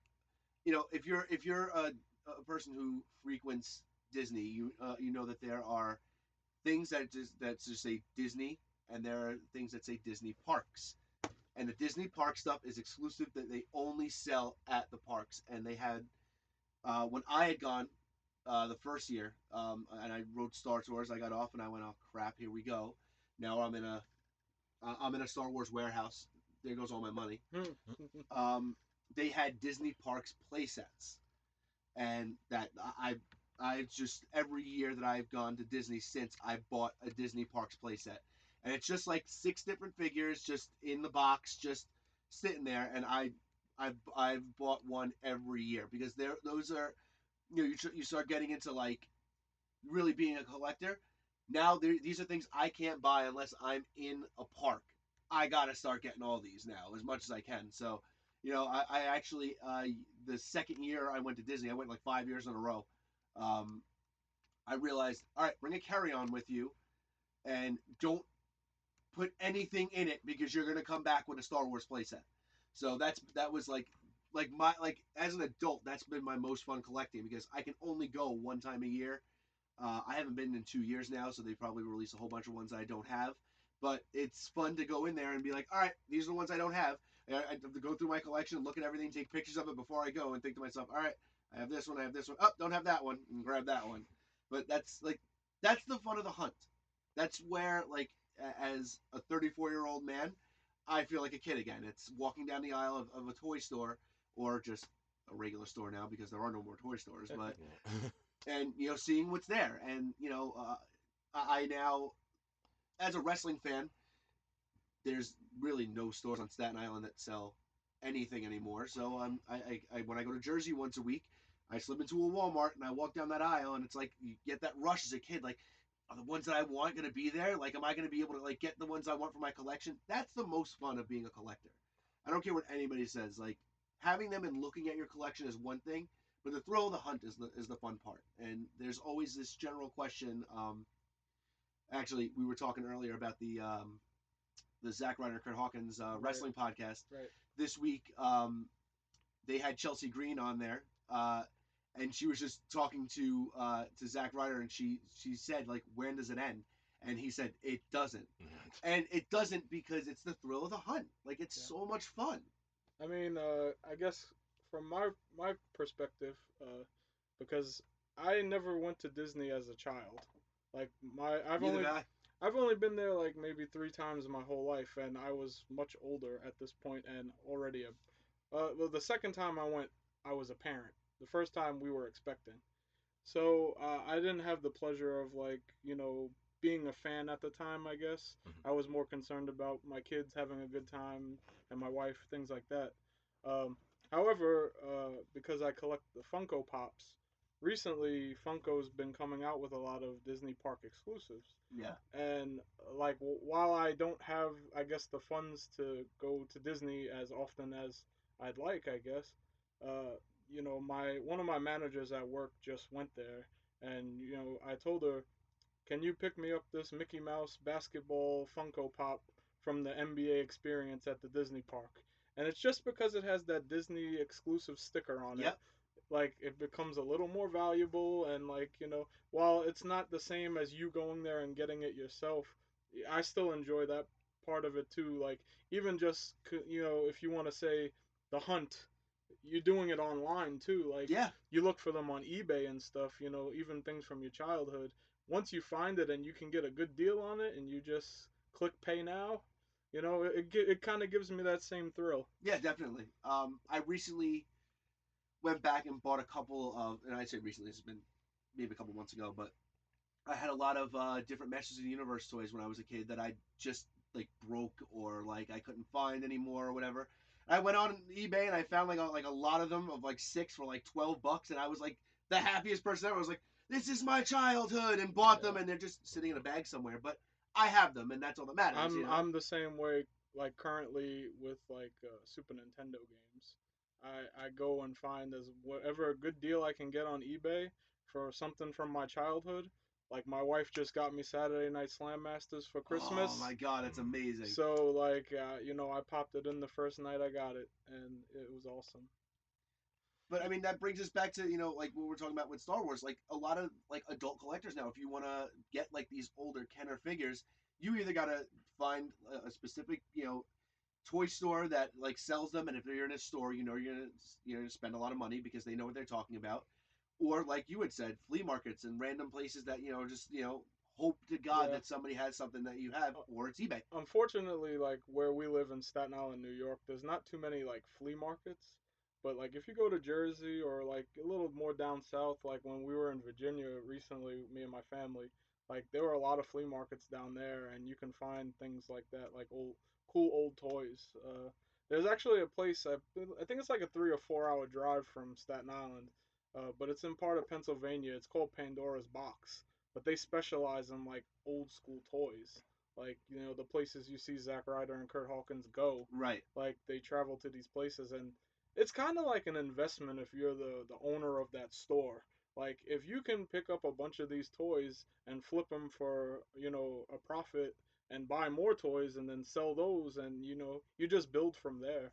if you're a person who frequents Disney, you know that there are things that just say Disney, and there are things that say Disney Parks, and the Disney Park stuff is exclusive that they only sell at the parks, and they had when I had gone the first year, and I rode Star Tours, I got off and I went, oh crap, here we go. Now I'm in a Star Wars warehouse. There goes all my money. They had Disney Parks playsets, and that I just every year that I've gone to Disney since, I bought a Disney Parks playset, and it's just like 6 different figures just in the box, just sitting there, and I've bought one every year because those are, you start getting into like really being a collector. Now these are things I can't buy unless I'm in a park. I gotta start getting all these now as much as I can. So, I actually the second year I went to Disney, I went like 5 years in a row. I realized, all right, bring a carry-on with you, and don't put anything in it because you're gonna come back with a Star Wars playset. So that was like my as an adult, that's been my most fun collecting because I can only go one time a year. I haven't been in 2 years now, so they probably release a whole bunch of ones that I don't have. But it's fun to go in there and be like, all right, these are the ones I don't have. I have to go through my collection, look at everything, take pictures of it before I go, and think to myself, all right, I have this one, I have this one. Oh, don't have that one, and grab that one. But that's the fun of the hunt. That's where as a 34-year-old man, I feel like a kid again. It's walking down the aisle of a toy store or just a regular store now because there are no more toy stores. But Yeah. and seeing what's there, and I now, as a wrestling fan, there's really no stores on Staten Island that sell anything anymore. So I when I go to Jersey once a week, I slip into a Walmart and I walk down that aisle, and it's like you get that rush as a kid, like, are the ones that I want going to be there? Like, am I going to be able to get the ones I want for my collection? That's the most fun of being a collector. I don't care what anybody says. Like, having them and looking at your collection is one thing, but the thrill of the hunt is the fun part. And there's always this general question. Actually, we were talking earlier about the Zack Ryder Kurt Hawkins Right, wrestling podcast. right. This week, they had Chelsea Green on there, and she was just talking to Zack Ryder, and she said, like, when does it end? And he said it doesn't, and it doesn't because it's the thrill of the hunt. Like, it's Yeah. so much fun. I mean, I guess from my perspective, because I never went to Disney as a child. Like my, Neither did I. I've only been there like maybe 3 times in my whole life, and I was much older at this point and already a. Well, the second time I went, I was a parent. The first time we were expecting. So I didn't have the pleasure of like being a fan at the time. I guess I was more concerned about my kids having a good time and my wife, things like that. Um, however, because I collect the Funko Pops, recently Funko's been coming out with a lot of Disney Park exclusives. Yeah. And like while I don't have, I guess, the funds to go to Disney as often as I'd like, I guess, uh, my one of my managers at work just went there, and I told her, can you pick me up this Mickey Mouse basketball Funko Pop from the NBA experience at the Disney park? And it's just because it has that Disney exclusive sticker on it, Yep. like it becomes a little more valuable, and like while it's not the same as you going there and getting it yourself, I still enjoy that part of it too. Like even just if you want to say the hunt, you're doing it online too. Like Yeah. you look for them on eBay and stuff, even things from your childhood. Once you find it and you can get a good deal on it and you just click pay now, it kind of gives me that same thrill. Yeah. Definitely. I recently went back and bought a couple of, and I say recently, it's been maybe a couple months ago, but I had a lot of different Masters of the Universe toys when I was a kid that I just like broke or like I couldn't find anymore or whatever. I went on eBay and I found like a lot of them of like six for like $12, and I was like the happiest person ever. I was like, this is my childhood, and bought them, Yeah. and they're just sitting in a bag somewhere. But I have them, and that's all that matters, you know. I'm the same way. Like currently with like Super Nintendo games, I go and find as whatever good deal I can get on eBay for something from my childhood. Like my wife just got me Saturday Night Slam Masters for Oh Christmas, my god, that's amazing. so like I popped it in the first night I got it, and it was awesome. But I mean, that brings us back to like what we're talking about with Star Wars. Like a lot of like adult collectors now, if you want to get like these older Kenner figures, you either gotta find a specific toy store that like sells them, and if you're in a store, you're gonna spend a lot of money because they know what they're talking about, or like you had said, flea markets and random places that just hope to God Yeah. that somebody has something that you have, Uh, or it's eBay. Unfortunately, like where we live in Staten Island, New York, there's not too many like flea markets. But like if you go to Jersey or like a little more down south, like when we were in Virginia recently, me and my family, like there were a lot of flea markets down there, and you can find things like that, like cool old toys. There's actually a place I think it's like a 3 or 4 hour drive from Staten Island, but it's in part of Pennsylvania. It's called Pandora's Box, but they specialize in like old school toys, like the places you see Zack Ryder and Kurt Hawkins go. Right. Like they travel to these places, and it's kind of like an investment if you're the owner of that store. Like if you can pick up a bunch of these toys and flip them for a profit and buy more toys and then sell those, and you just build from there.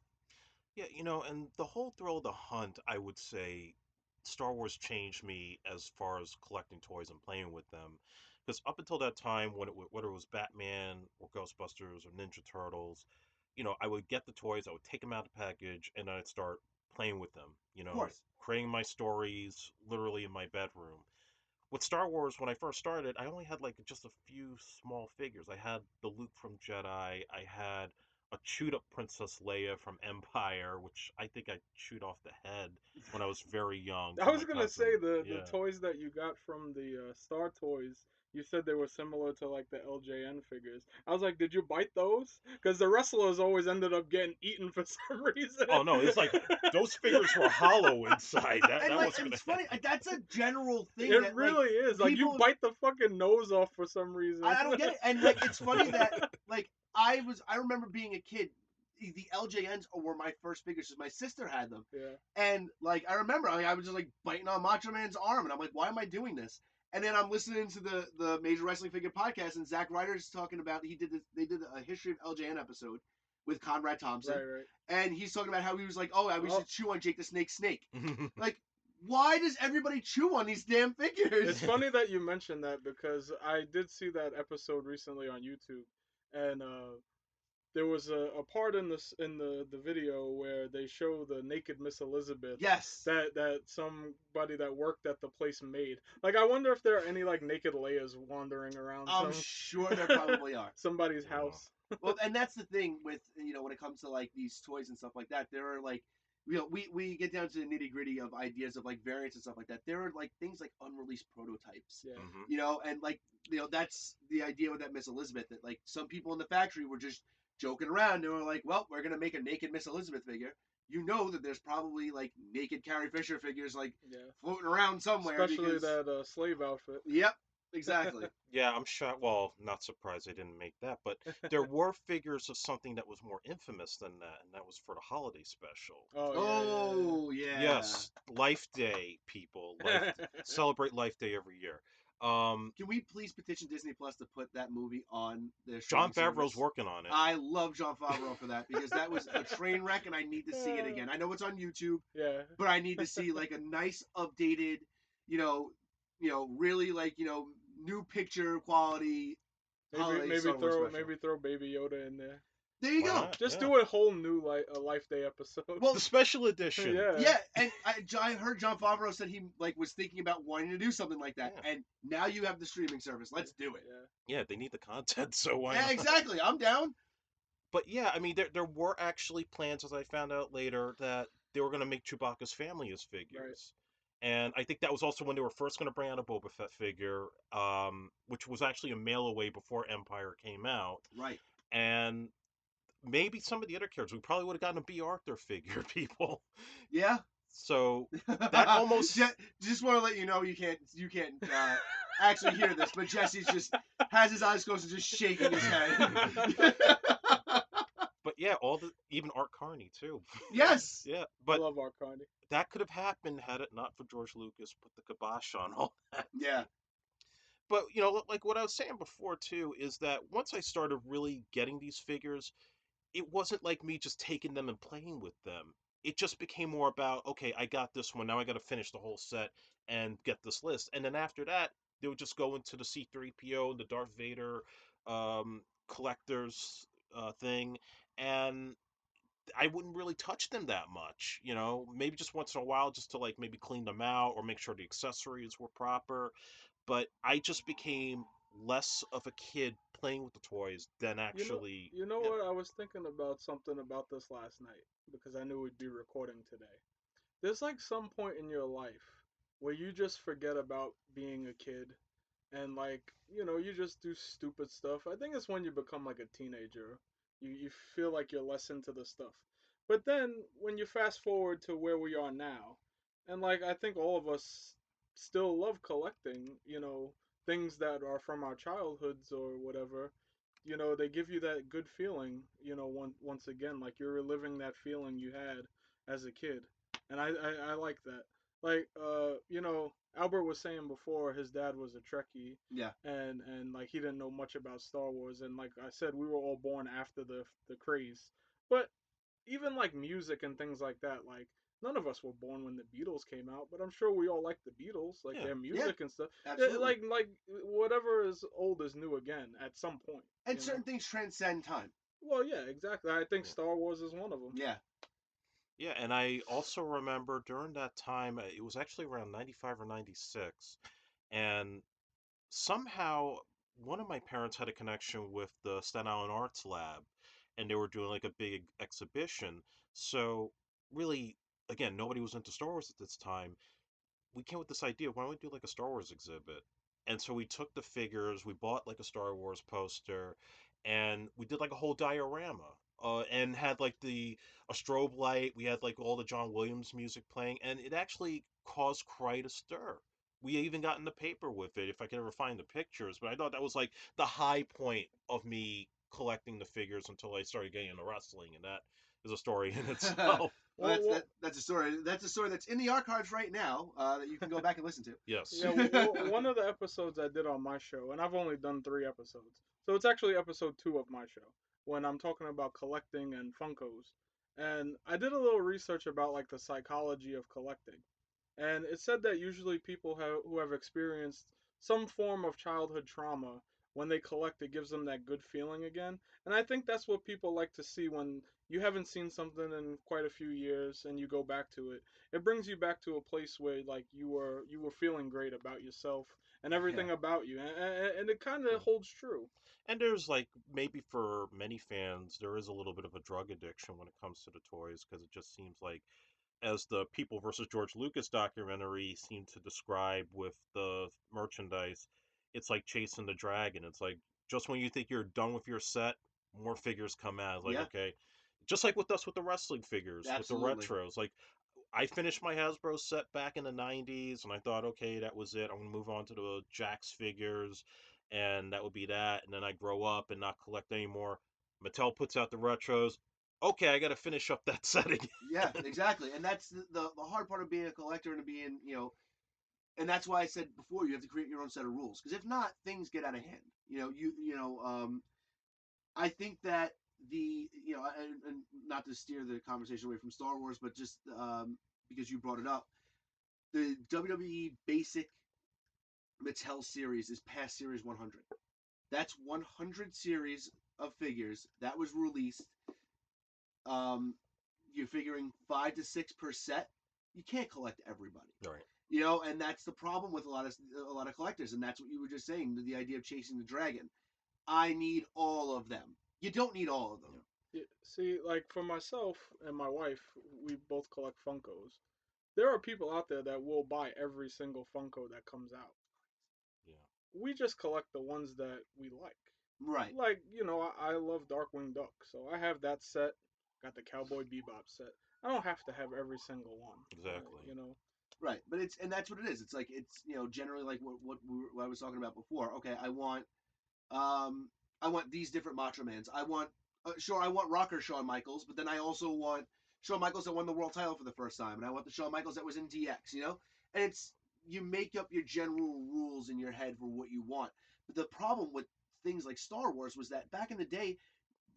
Yeah, and the whole thrill of the hunt, I would say Star Wars changed me as far as collecting toys and playing with them. Because up until that time, when whether it was Batman or Ghostbusters or Ninja Turtles, I would get the toys, I would take them out of the package, and I'd start playing with them. Of course. Creating my stories literally in my bedroom. With Star Wars, when I first started, I only had like just a few small figures. I had the Luke from Jedi. I had a chewed up Princess Leia from Empire, which I think I chewed off the head when I was very young I from was my gonna cousin. say the Yeah. toys that you got from the Star Toys. You said they were similar to like the LJN figures. I was like, did you bite those? Because the wrestlers always ended up getting eaten for some reason. Oh no, it's like those figures were hollow inside. That And that like, wasn't and gonna it's funny. happen. That's a general thing It that like really is. Like you people. bite the fucking nose off for some reason. I don't get it. And like, it's funny that like I remember being a kid. The LJNs were my first figures because my sister had them. Yeah. And like I remember, I was just like biting on Macho Man's arm, and I'm like, why am I doing this? And then I'm listening to the Major Wrestling Figure podcast, and Zack Ryder's talking about they did a history of LJN episode with Conrad Thompson, Right, right. and he's talking about how he was like, oh, I used Oh. to chew on Jake the Snake. Like, why does everybody chew on these damn figures? It's funny that you mentioned that because I did see that episode recently on YouTube, and there was a part in the video where they show the naked Miss Elizabeth Yes. that somebody that worked at the place made. Like, I wonder if there are any like naked Leias wandering around I'm sure there probably are. somebody's Yeah. house. Well, and that's the thing with when it comes to like these toys and stuff like that, there are like we get down to the nitty gritty of ideas of like variants and stuff like that. There are like things like unreleased prototypes. Yeah. And like that's the idea with that Miss Elizabeth, that like some people in the factory were just joking around. They were like, well, we're gonna make a naked Miss Elizabeth figure. You know that there's probably like naked Carrie Fisher figures like Yeah. floating around somewhere. Especially because, that slave outfit. Yep, exactly. Yeah, I'm shocked. Well, not surprised they didn't make that, but there were figures of something that was more infamous than that, and that was for the holiday special. Oh yeah. Oh yeah. Yes, Life Day, people. Celebrate Life Day every year. Can we please petition Disney Plus to put that movie on their John streaming Favreau's service? working on it. I love John Favreau for that because that was a train wreck, and I need to see it again. I know it's on YouTube, Yeah. but I need to see like a nice updated, really like new picture quality. Maybe Star Wars special. maybe throw Baby Yoda in there. There you Why go. not? Just Yeah. do a whole new Life Day episode. Well, The special edition. yeah. Yeah, and I heard John Favreau said he like was thinking about wanting to do something like that, Yeah. and now you have the streaming service. Let's do it. Yeah. Yeah, they need the content, so why Yeah, not? exactly. I'm down. But yeah, I mean, there were actually plans, as I found out later, that they were going to make Chewbacca's family as figures. And I think that was also when they were first going to bring out a Boba Fett figure, which was actually a mail away before Empire came out. Right. And maybe some of the other characters, we probably would have gotten a B. Arthur figure, people. Yeah. So that almost just want to let you know you can't actually hear this, but Jesse's just has his eyes closed and just shaking his head. But yeah, even Art Carney too. Yes. Yeah, I but love Art Carney. that could have happened had it not for George Lucas put the kibosh on all that. Yeah. But like what I was saying before too, is that once I started really getting these figures, it wasn't like me just taking them and playing with them. It just became more about, okay, I got this one, now I got to finish the whole set and get this list. And then after that, they would just go into the C3PO, the Darth Vader collectors thing, and I wouldn't really touch them that much, maybe just once in a while just to like maybe clean them out or make sure the accessories were proper. But I just became less of a kid playing with the toys than actually. You know what? I was thinking about something about this last night because I knew we'd be recording today. There's like some point in your life where you just forget about being a kid and like, you just do stupid stuff. I think it's when you become like a teenager. You feel like you're less into the stuff. But then when you fast forward to where we are now, and like I think all of us still love collecting, things that are from our childhoods or whatever, they give you that good feeling, once again, like you're reliving that feeling you had as a kid. And I like that. Like, Albert was saying before his dad was a Trekkie. Yeah. And like he didn't know much about Star Wars. And like I said, we were all born after the craze. But even like music and things like that, like none of us were born when the Beatles came out, but I'm sure we all like the Beatles, like their music and stuff. Absolutely. Like whatever is old is new again at some point. And certain things transcend time. Well, yeah, exactly. I think Yeah. Star Wars is one of them. Yeah. Yeah, and I also remember during that time, it was actually around 95 or 96, and somehow one of my parents had a connection with the Staten Island Arts Lab, and they were doing like a big exhibition. So, really, again, nobody was into Star Wars at this time. We came with this idea, why don't we do like a Star Wars exhibit? And so we took the figures, we bought like a Star Wars poster, and we did like a whole diorama. And had like a strobe light. We had like all the John Williams music playing, and it actually caused quite a stir. We even got in the paper with it, if I could ever find the pictures. But I thought that was like the high point of me collecting the figures until I started getting into wrestling, and that is a story in itself. Well, Well, well, that's a story. That's a story that's in the archives right now that you can go back and listen Yes. yeah, to. one of the episodes I did on my show, and I've only done 3 episodes, so it's actually episode 2 of my show when I'm talking about collecting and Funkos, and I did a little research about like the psychology of collecting, and it said that usually people who have experienced some form of childhood trauma, when they collect, it gives them that good feeling again, and I think that's what people like to see when you haven't seen something in quite a few years and you go back to it. It brings you back to a place where like you were feeling great about yourself and Yeah. everything about you, and it kind of holds true. And there's like maybe for many fans, there is a little bit of a drug addiction when it comes to the toys because it just seems like, as the People versus George Lucas documentary seemed to describe with the merchandise, it's like chasing the dragon. It's like just when you think you're done with your set, more figures come out. It's like, Yeah. okay, just like with us with the wrestling figures, with the Absolutely. retros. Like I finished my Hasbro set back in the 90s, and I thought, okay, that was it. I'm going to move on to the Jax figures, and that would be that. And then I grow up and not collect anymore. Mattel puts out the retros. Okay, I got to finish up that set again. Yeah. Exactly. And that's the hard part of being a collector and being and that's why I said before you have to create your own set of rules because if not, things get out of hand. I think that and not to steer the conversation away from Star Wars, but just because you brought it up, the WWE Basic Mattel series is past Series 100. That's 100 series of figures that was released. Um, you're figuring 5 to 6 per set. You can't collect everybody, All right. and that's the problem with a lot of collectors, and that's what you were just saying. The idea of chasing the dragon. I need all of them. You don't need all of them. Yeah. See, like for myself and my wife, we both collect Funkos. There are people out there that will buy every single Funko that comes out. Yeah. We just collect the ones that we like. Right. Like, I love Darkwing Duck, so I have that set. Got the Cowboy Bebop set. I don't have to have every single one. Exactly. Right, but and that's what it is. It's like it's generally like what I was talking about before. Okay, um I want these different Macho Mans. I want sure I want rocker Shawn Michaels, but then I also want Shawn Michaels that won the world title for the first time, and I want the Shawn Michaels that was in DX. And it's you make up your general rules in your head for what you want. But the problem with things like Star Wars was that back in the day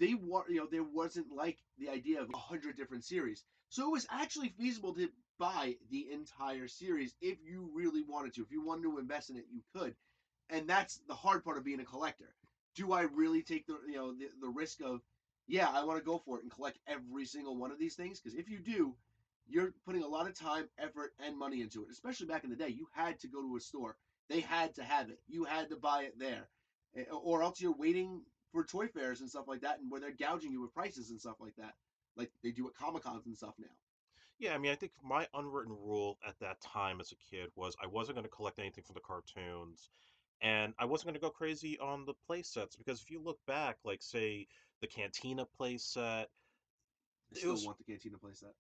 they were there wasn't like the idea of 100 different series, so it was actually feasible to buy the entire series if you really wanted to. If you wanted to invest in it, you could, and that's the hard part of being a collector. Do I really take the risk of, yeah, I want to go for it and collect every single one of these things? Because if you do, you're putting a lot of time, effort, and money into it. Especially back in the day, you had to go to a store. They had to have it. You had to buy it there, or else you're waiting for toy fairs and stuff like that, and where they're gouging you with prices and stuff like that, like they do at Comic Cons and stuff now. Yeah, I mean, I think my unwritten rule at that time as a kid was I wasn't going to collect anything from the cartoons, and I wasn't going to go crazy on the play sets because if you look back, like say the Cantina play set, I it still was want the Cantina playset.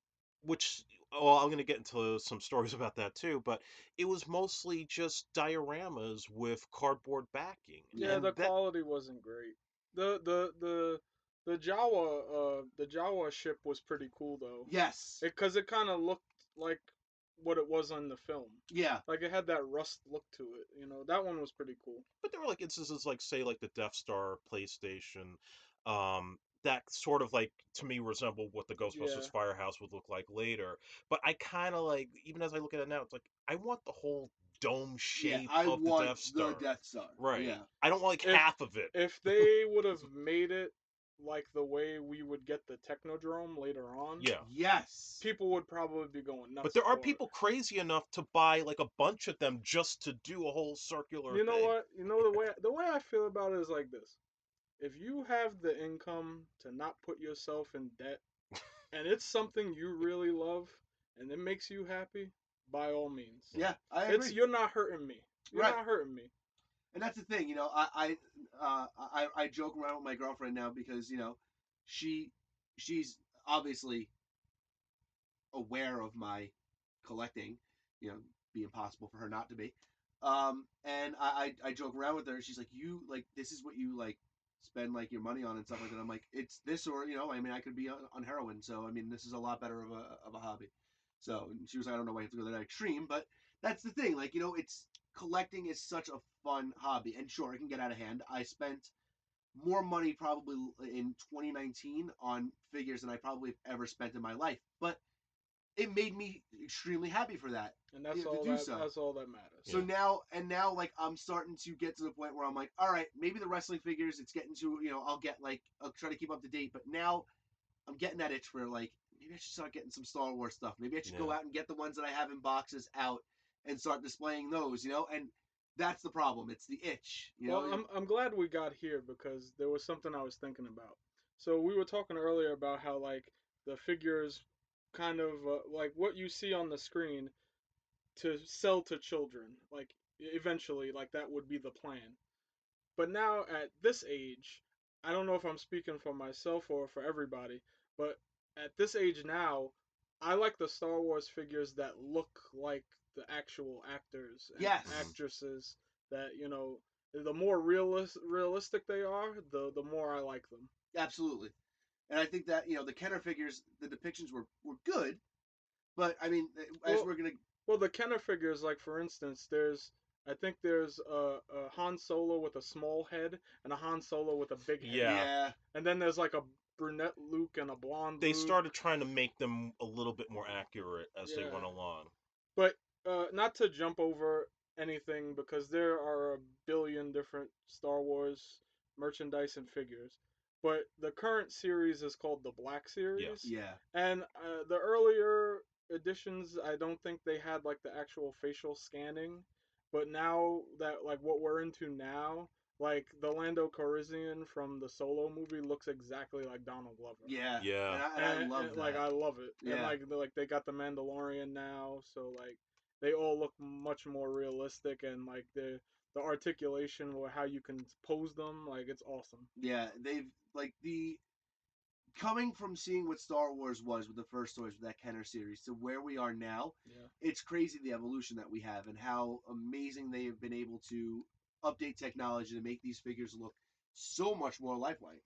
which well, I'm going to get into some stories about that too, but it was mostly just dioramas with cardboard backing, Yeah. Yeah, and the that quality wasn't great. The Jawa ship was pretty cool though. Yes. Because it kind of looked like what it was on the film. Yeah. Like it had that rust look to it. That one was pretty cool. but there were like instances like say like the Death Star PlayStation, that sort of like to me resembled what the Yeah. Ghostbusters Firehouse would look like later. But I kind of like even as I look at it now, it's like I want the whole dome Yeah. shape I of the want Death the Star. Death Star. Right. Yeah. I don't want like If half of it. if they would have made it like the way we would get the Technodrome later on, Yeah. Yes. people would probably be going nuts. But there are for it. people crazy enough to buy like a bunch of them just to do a whole circular You know thing. what? You know the way I feel about it is like this. If you have the income to not put yourself in debt, and it's something you really love, and it makes you happy, by all means. Yeah, I It's agree. you're not hurting me. You're Right. not hurting me. And that's the thing, I joke around with my girlfriend now because she she's obviously aware of my collecting, be impossible for her not to be. And I joke around with her, and she's like, "You like this is what you like spend like your money on and stuff like that." I'm like, "It's this, or I mean, I could be on heroin, so I mean, this is a lot better of a hobby." So and she was like, "I don't know why you have to go to that extreme, but that's the thing. Like, it's collecting is such a fun hobby, and sure, it can get out of hand. I spent more money probably in 2019 on figures than I probably have ever spent in my life, but it made me extremely happy for that. And that's To all do that so. that's all that matters. So Yeah. now like I'm starting to get to the point where I'm like, all right, maybe the wrestling figures, it's getting to I'll try to keep up to date, but now I'm getting that itch for like maybe I should start getting some Star Wars stuff. Maybe I should go Yeah. out and get the ones that I have in boxes out and start displaying those, and that's the problem. It's the itch, Well, I'm glad we got here because there was something I was thinking about. So we were talking earlier about how like the figures kind of like what you see on the screen to sell to children. Like eventually like that would be the plan. But now at this age, I don't know if I'm speaking for myself or for everybody, but at this age now, I like the Star Wars figures that look like the actual actors and Yes. actresses that, the more realistic they are, the more I like them. Absolutely. And I think that the Kenner figures, the depictions were good, but I mean, as Well, we're gonna well, the Kenner figures, like for instance, I think there's a Han Solo with a small head and a Han Solo with a big head. Yeah. yeah, And then there's like a brunette Luke and a blonde They Luke. started trying to make them a little bit more accurate as they Yeah. went along. But not to jump over anything because there are a billion different Star Wars merchandise and figures. But the current series is called the Black Series. yeah, And the earlier editions, I don't think they had like the actual facial scanning. But now that like what we're into now, like the Lando Calrissian from the Solo movie looks exactly like Donald Glover. yeah, Yeah. and I love that. Like I love it. And Yeah. like they got the Mandalorian now, so like they all look much more realistic and like the articulation or how you can pose them, like it's awesome. Yeah, they've like the coming from seeing what Star Wars was with the first toys with that Kenner series to where we are now. Yeah. It's crazy the evolution that we have and how amazing they have been able to update technology to make these figures look so much more lifelike.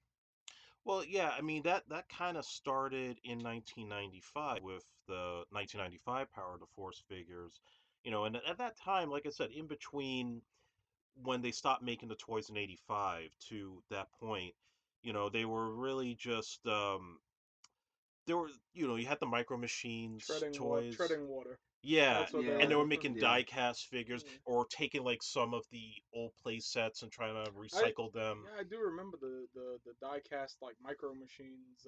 Well, yeah, I mean that kind of started in 1995 with the 1995 Power of the Force figures, and at that time, like I said, in between when they stopped making the toys in '85 to that point, they were really just there were you had the Micro Machines toys. Treading water. Yeah, That's what they and they Yeah, were were. making yeah, die-cast figures Yeah. or taking like some of the old play sets and trying to I recycle them. yeah, I do remember the die cast like Micro Machines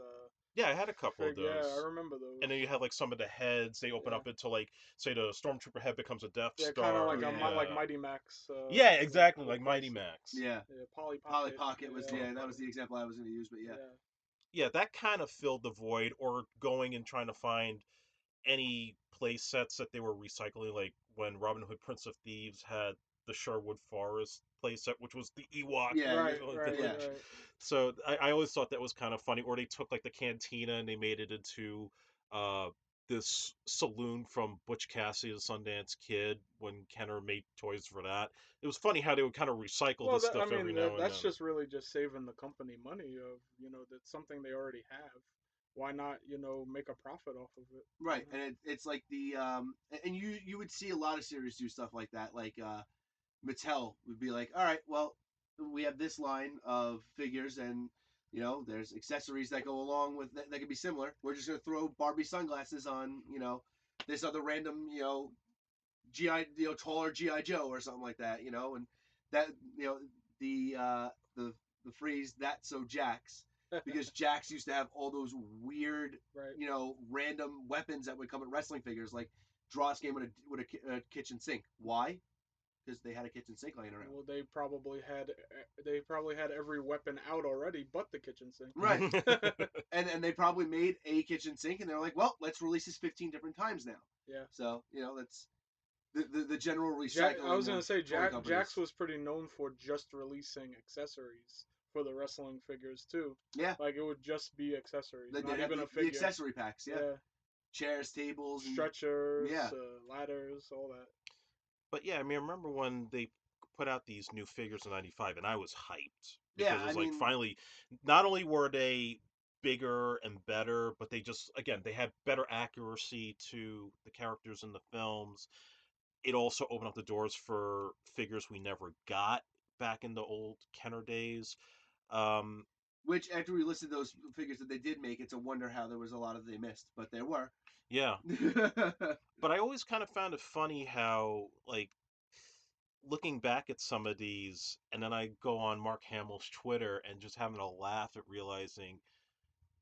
Yeah, I had a couple of yeah, I those. remember And then those. you have like some of the heads, they open Yeah. up into like say the Stormtrooper head becomes a Death Yeah, kind of like Star. a Yeah. like Yeah. Mighty Max Yeah, exactly, like Mighty replacement. Max. yeah. Yeah, Polly Polly Pocket. Pocket was Yeah. that was the example I was going to use, but yeah, Yeah. Yeah, that kind of filled the void or going and trying to find any play sets that they were recycling, like when Robin Hood Prince of Thieves had the Sherwood Forest play set, which was the Ewok yeah, Right, right, yeah, village. right. So I always thought that was kind of funny. Or they took like the cantina and they made it into uh, this saloon from Butch Cassidy and the Sundance Kid when Kenner made toys for that. It was funny how they would kind of recycle Well, this stuff I every mean, now and that's then. just really just saving the company money of, that's something they already have. Why not, make a profit off of it? right. And it's like the and you would see a lot of series do stuff like that, like Mattel would be like, all right, well, we have this line of figures, and there's accessories that go along with that could be similar. We're just gonna throw Barbie sunglasses on, this other random, GI, taller GI Joe or something like that, and that, the the phrase "that's so Jax." because Jax used to have all those weird, Right. random weapons that would come in wrestling figures, like Dross game with a kitchen sink. Why? Because they had a kitchen sink laying around. Well, they probably had every weapon out already, but the kitchen sink. Right. And they probably made a kitchen sink, and they're like, well, let's release this 15 different times now. Yeah. So that's the general I recycling. was gonna say toy companies. Jax was pretty known for just releasing accessories for the wrestling figures too. Yeah. Like it would just be accessories, They not did have even the a figure. accessory packs. Yeah. Yeah. Chairs, tables, and Stretchers, yeah. ladders, all that. But yeah, I mean, I remember when they put out these new figures in '95, and I was hyped because Yeah, it was I like mean- finally, not only were they bigger and better, but they just again they had better accuracy to the characters in the films. It also opened up the doors for figures we never got back in the old Kenner days. Um, which after we listed those figures that they did make, it's a wonder how there was a lot of they missed, but there were. yeah, but I always kind of found it funny how like looking back at some of these, and then I go on Mark Hamill's Twitter and just having a laugh at realizing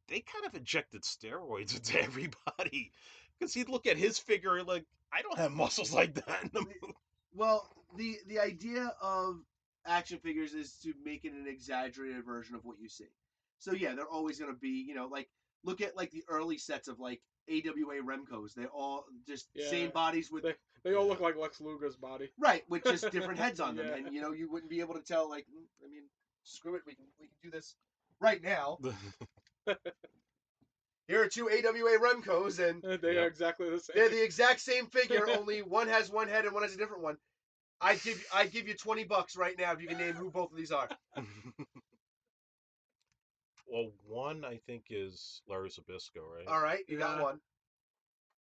they kind of injected steroids into everybody. Because he'd look at his figure like, I don't have muscles like that in the movie. Well, the idea of action figures is to make it an exaggerated version of what you see. So yeah, they're always going to be, like look at like the early sets of like AWA Remcos. They're all just Yeah. same bodies with They all look like Lex Luger's body. right with just different heads on them, Yeah. and you wouldn't be able to tell. Like, I mean, screw it, we can do this right now. Here are two AWA Remcos, and They are Yep. exactly the same. they're the exact same figure, only one has one head and one has a different one. I'd give you $20 right now if you can name who both of these are. Well, one I think is Larry Zabisco, right? All right, you got Yeah. one.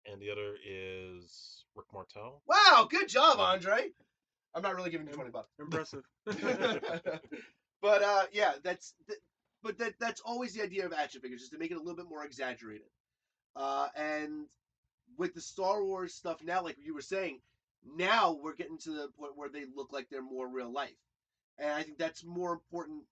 And the other is Rick Martel. Wow, good job, Andre. I'm not really giving you $20. Impressive. But yeah, that's always the idea of action figures, is to make it a little bit more exaggerated. And with the Star Wars stuff now, like you were saying, now we're getting to the point where they look like they're more real life, and I think that's more important,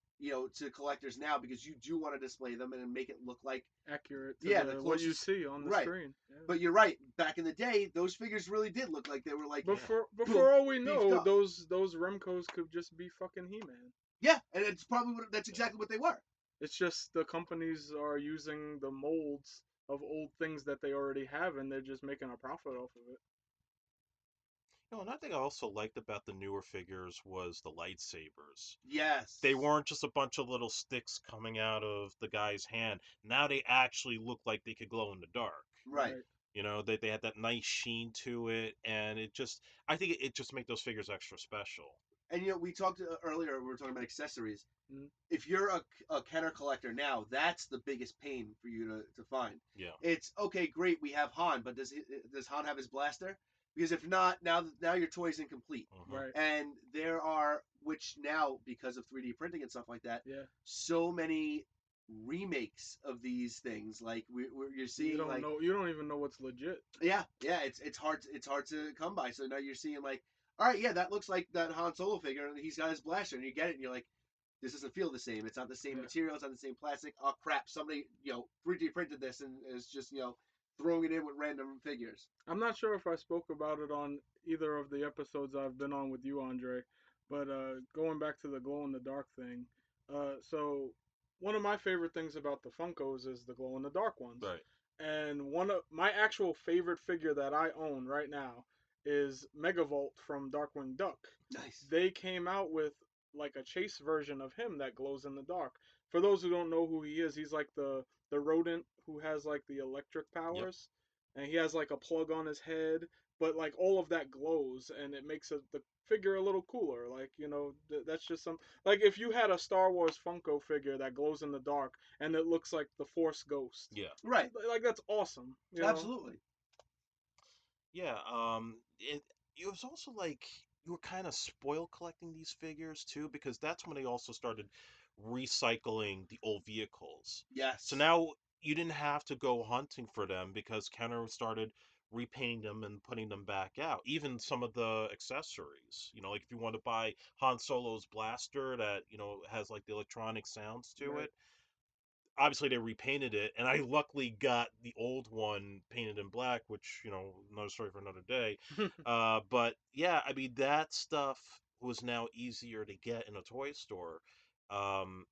to collectors now, because you do want to display them and make it look like Accurate to Yeah, the what you closest- see on the right. screen. Yeah. But you're right. Back in the day, those figures really did look like they were like Before all we beefed know, up. those Remcos could just be fucking He-Man. yeah, and it's probably that's exactly what they were. It's just the companies are using the molds of old things that they already have, and they're just making a profit off of it. Another thing I also liked about the newer figures was the lightsabers. Yes, They weren't just a bunch of little sticks coming out of the guy's hand. Now they actually look like they could glow in the dark. right. They had that nice sheen to it, and I think it just made those figures extra special. And we talked earlier. We were talking about accessories. Mhm. If you're a Kenner collector now, that's the biggest pain for you to find. Yeah. It's okay, great. We have Han, but does Han have his blaster? Because if not, now your toy's incomplete. Mhm. Right. And there are, which now, because of 3D printing and stuff like that, Yeah. so many remakes of these things. Like you're seeing, You don't like, know. You don't even know what's legit. yeah, it's hard to come by. So now you're seeing, like, all right, yeah, that looks like that Han Solo figure, and he's got his blaster, and you get it, and you're like, this doesn't feel the same. It's not the same Yeah. material. It's not the same plastic. Oh crap! Somebody 3D printed this and is just throwing it in with random figures. I'm not sure if I spoke about it on either of the episodes I've been on with you, Andre, but going back to the glow in the dark thing, so one of my favorite things about the Funkos is the glow in the dark ones. Right. And one of my actual favorite figure that I own right now is Megavolt from Darkwing Duck. Nice. They came out with like a chase version of him that glows in the dark. For those who don't know who he is, he's like the rodent who has like the electric powers, and he has like a plug on his head, but like all of that glows, and it makes the figure a little cooler. Like that's just some, like if you had a Star Wars Funko figure that glows in the dark and it looks like the Force Ghost, Yeah. Right. like that's awesome. Absolutely. Yeah. It was also like you were kind of spoiled collecting these figures too, because that's when they also started recycling the old vehicles. Yes. So now you didn't have to go hunting for them because Kenner started repainting them and putting them back out. Even some of the accessories, like if you want to buy Han Solo's blaster that has like the electronic sounds to Right. it, obviously they repainted it, and I luckily got the old one painted in black, which another story for another day. But yeah, I mean that stuff was now easier to get in a toy store. Um,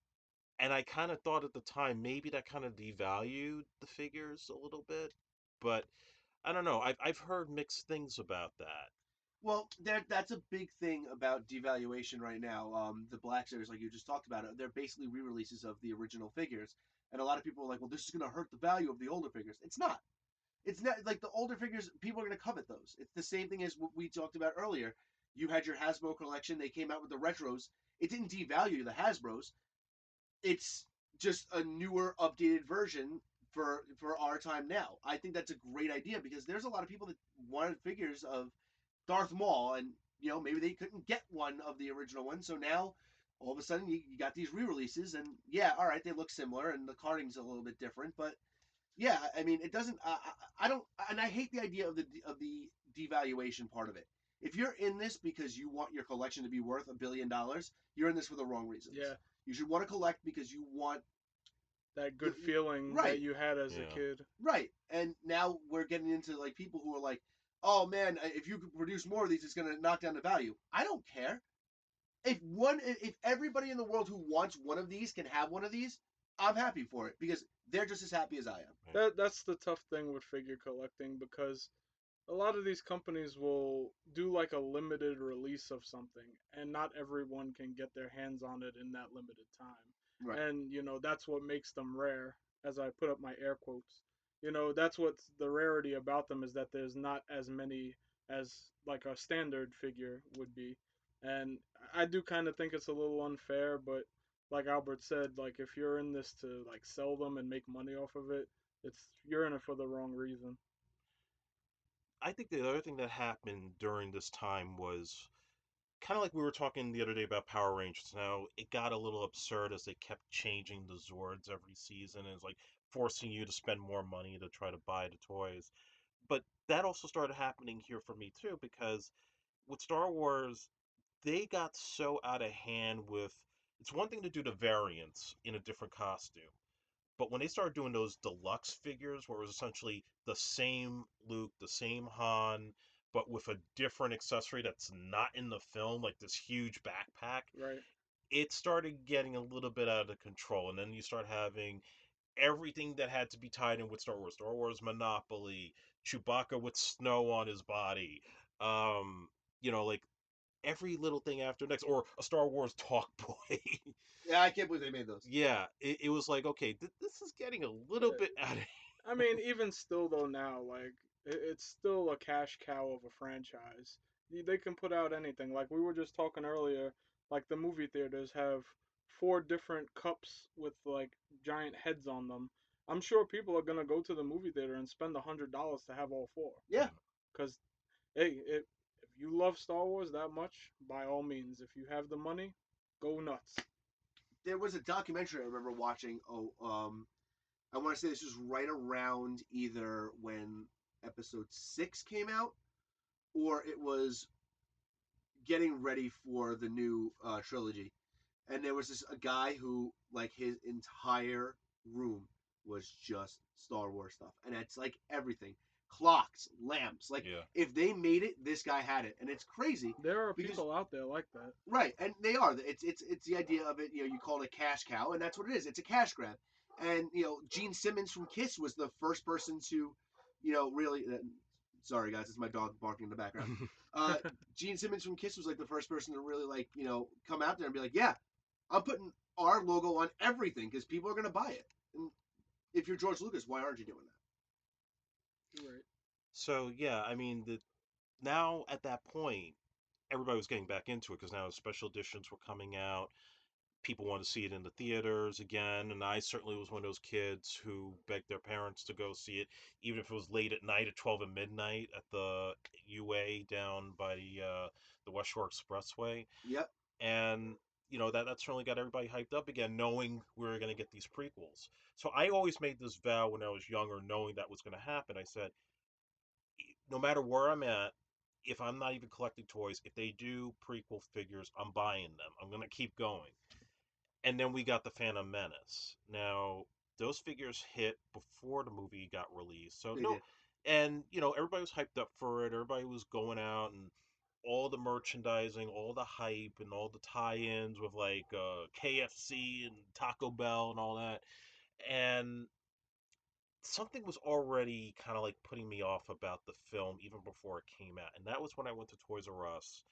and I kind of thought at the time maybe that kind of devalued the figures a little bit, but I don't know. I've heard mixed things about that. Well, that's a big thing about devaluation right now. The Black Series, like you just talked about, they're basically re-releases of the original figures, and a lot of people are like, "Well, this is going to hurt the value of the older figures." It's not. It's not like the older figures. People are going to covet those. It's the same thing as what we talked about earlier. You had your Hasbro collection. They came out with the retros. It didn't devalue the Hasbros. It's just a newer, updated version for our time now. I think that's a great idea because there's a lot of people that wanted figures of Darth Maul, and maybe they couldn't get one of the original one, so now all of a sudden you got these re-releases, and yeah, all right, they look similar, and the carding's a little bit different, but yeah, I mean, it doesn't. I don't, and I hate the idea of the devaluation part of it. If you're in this because you want your collection to be worth $1 billion, you're in this for the wrong reasons. Yeah, You should want to collect because you want that the good feeling that right, you had as a Yeah. kid. right. And now we're getting into like people who are like, oh man, if you could produce more of these, it's gonna knock down the value. I don't care. If everybody in the world who wants one of these can have one of these, I'm happy for it because they're just as happy as I am. That's the tough thing with figure collecting because a lot of these companies will do like a limited release of something and not everyone can get their hands on it in that limited time. Right. And that's what makes them rare, as I put up my air quotes. That's what's the rarity about them, is that there's not as many as like a standard figure would be. And I do kind of think it's a little unfair, but like Albert said, like if you're in this to like sell them and make money off of it, you're in it for the wrong reason. I think the other thing that happened during this time was kind of like we were talking the other day about Power Rangers. Now, it got a little absurd as they kept changing the Zords every season, and it's like forcing you to spend more money to try to buy the toys. But that also started happening here for me too, because with Star Wars, they got so out of hand with. It's one thing to do the variants in a different costume, but when they started doing those deluxe figures, where it was essentially the same Luke, the same Han, but with a different accessory that's not in the film, like this huge backpack, Right. it started getting a little bit out of control. And then you start having everything that had to be tied in with Star Wars Monopoly, Chewbacca with snow on his body, um, like every little thing after next, or a Star Wars talk boy. Yeah, I can't believe they made those. Yeah, it was like, okay, this is getting a little bit out of. I mean, even still though now, like it's still a cash cow of a franchise. They can put out anything. Like we were just talking earlier, like the movie theaters have four different cups with like giant heads on them. I'm sure people are gonna go to the movie theater and spend $100 to have all four. Yeah. Cause hey, if you love Star Wars that much, by all means, if you have the money, go nuts. There was a documentary I remember watching. I want to say this was right around either when episode 6 came out or it was getting ready for the new trilogy. And there was this a guy who like his entire room was just Star Wars stuff, and it's like everything, clocks, lamps. Like Yeah. if they made it, this guy had it, and it's crazy There are because people out there like that. right, and they are. It's the idea of it. You call it a cash cow, and that's what it is. It's a cash grab. And Gene Simmons from Kiss was the first person to, really. Sorry guys, it's my dog barking in the background. Uh, Gene Simmons from Kiss was like the first person to really like come out there and be like, yeah, I'm putting our logo on everything because people are gonna buy it. And if you're George Lucas, why aren't you doing Right. So yeah, I mean, now at that point, everybody was getting back into it because now special editions were coming out. People wanted to see it in the theaters again, and I certainly was one of those kids who begged their parents to go see it, even if it was late at night at 12 at midnight at the UA down by the West Shore Expressway. that? Yep. And that certainly got everybody hyped up again, knowing we were going to get these prequels. So I always made this vow when I was younger, knowing that was going to happen. I said, no matter where I'm at, if I'm not even collecting toys, if they do prequel figures, I'm buying them. I'm going to keep going. And then we got the Phantom Menace. Now, those figures hit before the movie got released. So They no, did. and everybody was hyped up for it. Everybody was going out and all the merchandising, all the hype, and all the tie-ins with like KFC and Taco Bell and all that. And something was already kind of like putting me off about the film even before it came out. And that was when I went to Toys R Us,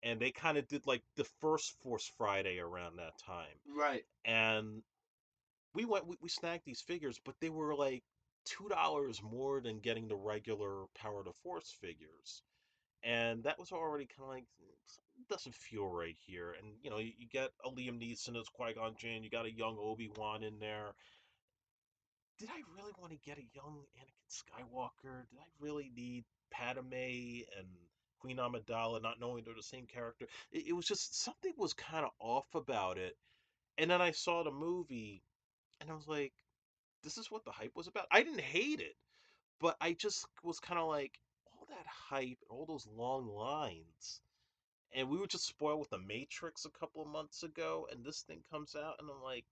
and they kind of did like the first Force Friday around that time. Right. And we snagged these figures, but they were like $2 more than getting the regular Power to Force figures. And that was already kind of like, "Something doesn't feel right here." And you get a Liam Neeson as Qui-Gon Jinn, you got a young Obi-Wan in there. Did I really want to get a young Anakin Skywalker? Did I really need Padme and Queen Amidala, not knowing they're the same character? It was just something was kind of off about it. And then I saw the movie, and I was like, this is what the hype was about. I didn't hate it, but I just was kind of like, all that hype, all those long lines. And we were just spoiled with The Matrix a couple of months ago, and this thing comes out, and I'm like,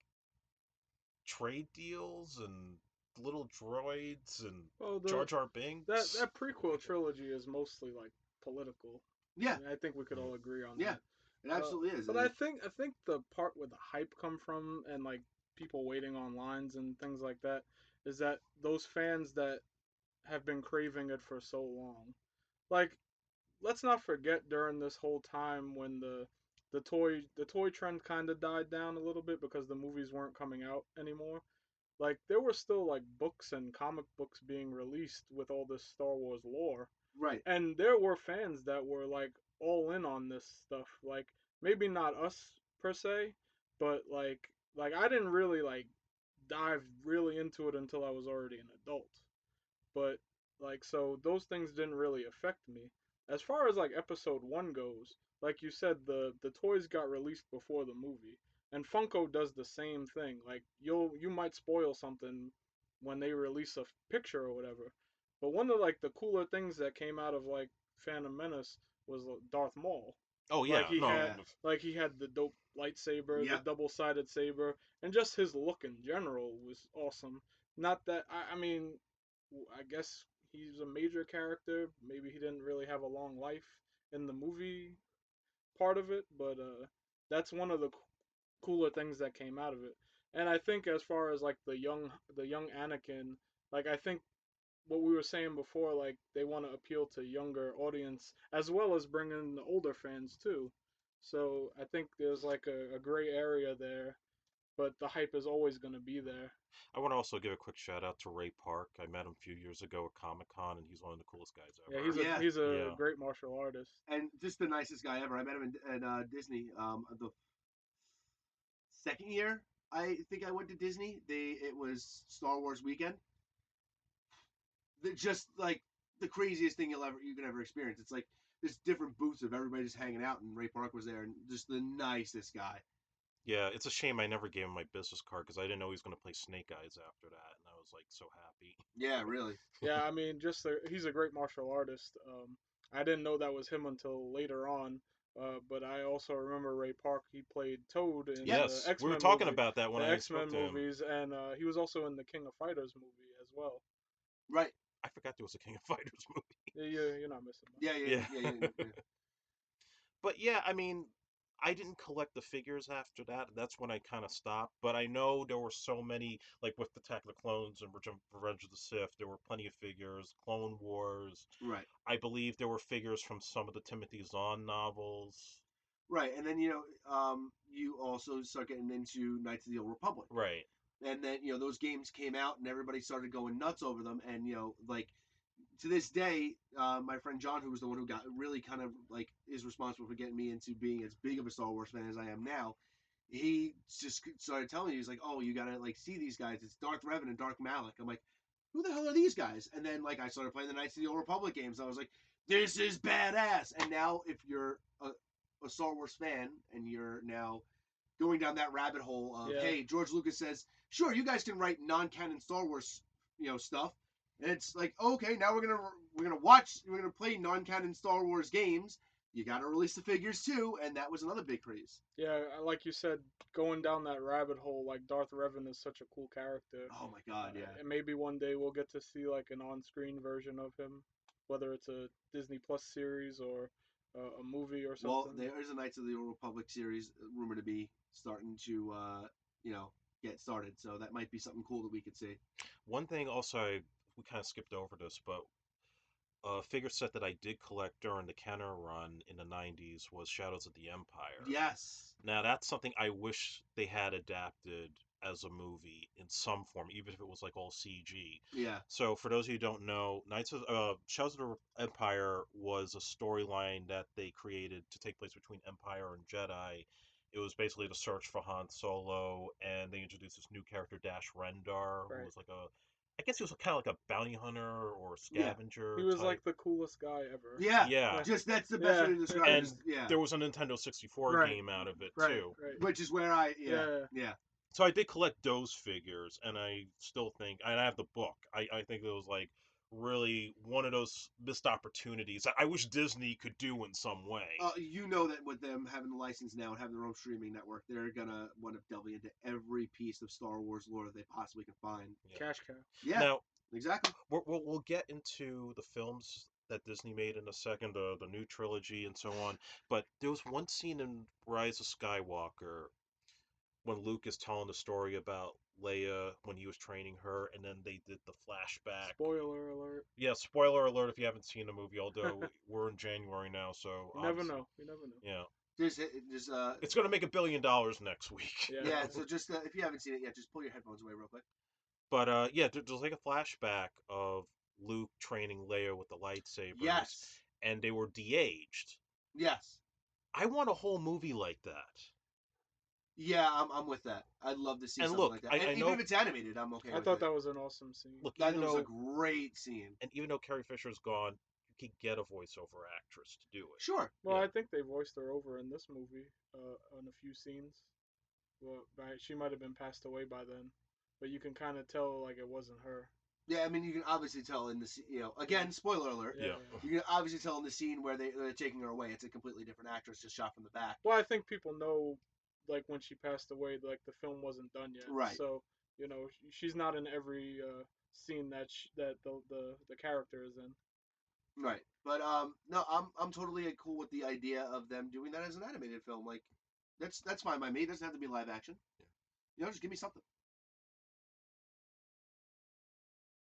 trade deals and little droids and Well, Jar the Jar that Binks. that prequel trilogy is mostly like political. Yeah. I think we could Mm. all agree on Yeah. that. It absolutely is. But I think the part where the hype come from and like people waiting on lines and things like that is that those fans that have been craving it for so long. Like, let's not forget during this whole time when the toy trend kind of died down a little bit because the movies weren't coming out anymore. Like, there were still like books and comic books being released with all this Star Wars lore, Right. and there were fans that were like all in on this stuff. Like, maybe not us per se, but like I didn't really like dive really into it until I was already an adult. But like, so those things didn't really affect me. As far as like episode 1 goes, like you said, the toys got released before the movie, and Funko does the same thing. Like, you might spoil something when they release a picture or whatever. But one of like the cooler things that came out of like Phantom Menace was Darth Maul. Oh Like, yeah, he no, had Yeah. like he had the dope lightsaber, the Yep. double-sided saber, and just his look in general was awesome. Not that I mean, I guess he's a major character. Maybe he didn't really have a long life in the movie part of it, but that's one of the cooler things that came out of it. And I think as far as like the young Anakin, like, I think what we were saying before, like, they want to appeal to younger audience as well as bring in the older fans too. So I think there's like a gray area there, but the hype is always going to be there. I want to also give a quick shout out to Ray Park. I met him a few years ago at Comic Con, and he's one of the coolest guys Yeah, ever. Yeah. he's a Yeah. great martial artist. And just the nicest guy ever. I met him in Disney. The second year I think I went to Disney. It was Star Wars weekend. Just like the craziest thing you can ever experience. It's like there's different booths of everybody just hanging out, and Ray Park was there, and just the nicest guy. Yeah, it's a shame I never gave him my business card because I didn't know he was going to play Snake Eyes after that, and I was like so happy. Yeah, really. Yeah, I mean, he's a great martial artist. I didn't know that was him until later on. But I also remember Ray Park. He played Toad in Yeah. the Yes, X we were Men talking movie, about that when the I X spoke Men to him. movies, and he was also in the King of Fighters movie as well. Right. I forgot there was a King of Fighters movie. Yeah, you're not missing much. Yeah, yeah, yeah, yeah, Yeah. yeah. But yeah, I mean, I didn't collect the figures after that. That's when I kind of stopped. But I know there were so many, like with the Attack of the Clones and Revenge of the Sith, there were plenty of figures. Clone Wars. Right. I believe there were figures from some of the Timothy Zahn novels. Right. And then you also start getting into Knights of the Old Republic. Right. And then those games came out and everybody started going nuts over them, and like to this day, my friend John, who was the one who got really kind of like is responsible for getting me into being as big of a Star Wars fan as I am now, he just started telling me, he was like, oh, you gotta like see these guys, it's Darth Revan and Darth Malak. I'm like, who the hell are these guys? And then like I started playing the Knights of the Old Republic games. I was like, this is badass. And now if you're a Star Wars fan and you're now going down that rabbit hole of, Yeah. hey, George Lucas says, sure, you guys can write non-canon Star Wars, stuff, and it's like, okay, now we're gonna play non-canon Star Wars games. you got to release the figures too, and that was another big craze. Yeah, like you said, going down that rabbit hole, like Darth Revan is such a cool character. Oh my god, yeah. And maybe one day we'll get to see like an on-screen version of him, whether it's a Disney Plus series or a movie or Well, something. there's a Knights of the Old Republic series rumored to be starting to, get started. So that might be something cool that we could see. One thing also, we kind of skipped over this, but a figure set that I did collect during the Kenner run in the 90s was Shadows of the Empire. Yes. Now, that's something I wish they had adapted as a movie in some form, even if it was like all CG. Yeah. So, for those of you who don't know, Shadows of the Empire was a storyline that they created to take place between Empire and Jedi. It was basically the search for Han Solo, and they introduced this new character, Dash Rendar, who Right. was I guess he was kind of like a bounty hunter or Yeah. scavenger He was type. like the coolest guy ever. Yeah. Yeah. Just that's the best way to Yeah. describe it. And Just, yeah. there was a Nintendo 64 Right. game out of it Right. too. Right. Which is where yeah. So I did collect those figures, and I still think, and I have the book. I think it was like really one of those missed opportunities I wish Disney could do in some way. You know that with them having the license now and having their own streaming network, they're gonna want to delve into every piece of Star Wars lore that they possibly can find. Yeah. Cash cow. Yeah. Now, Exactly. we'll get into the films that Disney made in a second, the new trilogy and so on. But there was one scene in Rise of Skywalker when Luke is telling the story about Leia when he was training her, and then they did the flashback. Spoiler alert. Yeah, spoiler alert if you haven't seen the movie. Although we're in January now, so You never know. You never know. Yeah, There's it's gonna make $1 billion next week. Yeah. yeah. So just if you haven't seen it yet, just pull your headphones away real quick. But yeah, there's like a flashback of Luke training Leia with the lightsabers. Yes. And they were de-aged. Yes. I want a whole movie like that. Yeah, I'm with that. I'd love to see And something look, like that. I And even know- if it's animated, I'm okay I with thought it. that was an awesome scene. Look, That even was though a great scene. Carrie Fisher's gone, you could get a voiceover actress to do it. Sure. Well, Yeah. I think they voiced her over in this movie on a few scenes. Well, she might have been passed away by then, but you can kind of tell like it wasn't her. Yeah, I mean, you can obviously tell in the again, spoiler alert. Yeah. You can obviously tell in the scene where they're taking her away. It's a completely different actress, just shot from the back. Well, I think people know, like when she passed away, like the film wasn't done yet. Right. So she's not in every scene that the character is in. Right. But no, I'm totally cool with the idea of them doing that as an animated film. Like, that's fine by me. It doesn't have to be live action. Just give me something.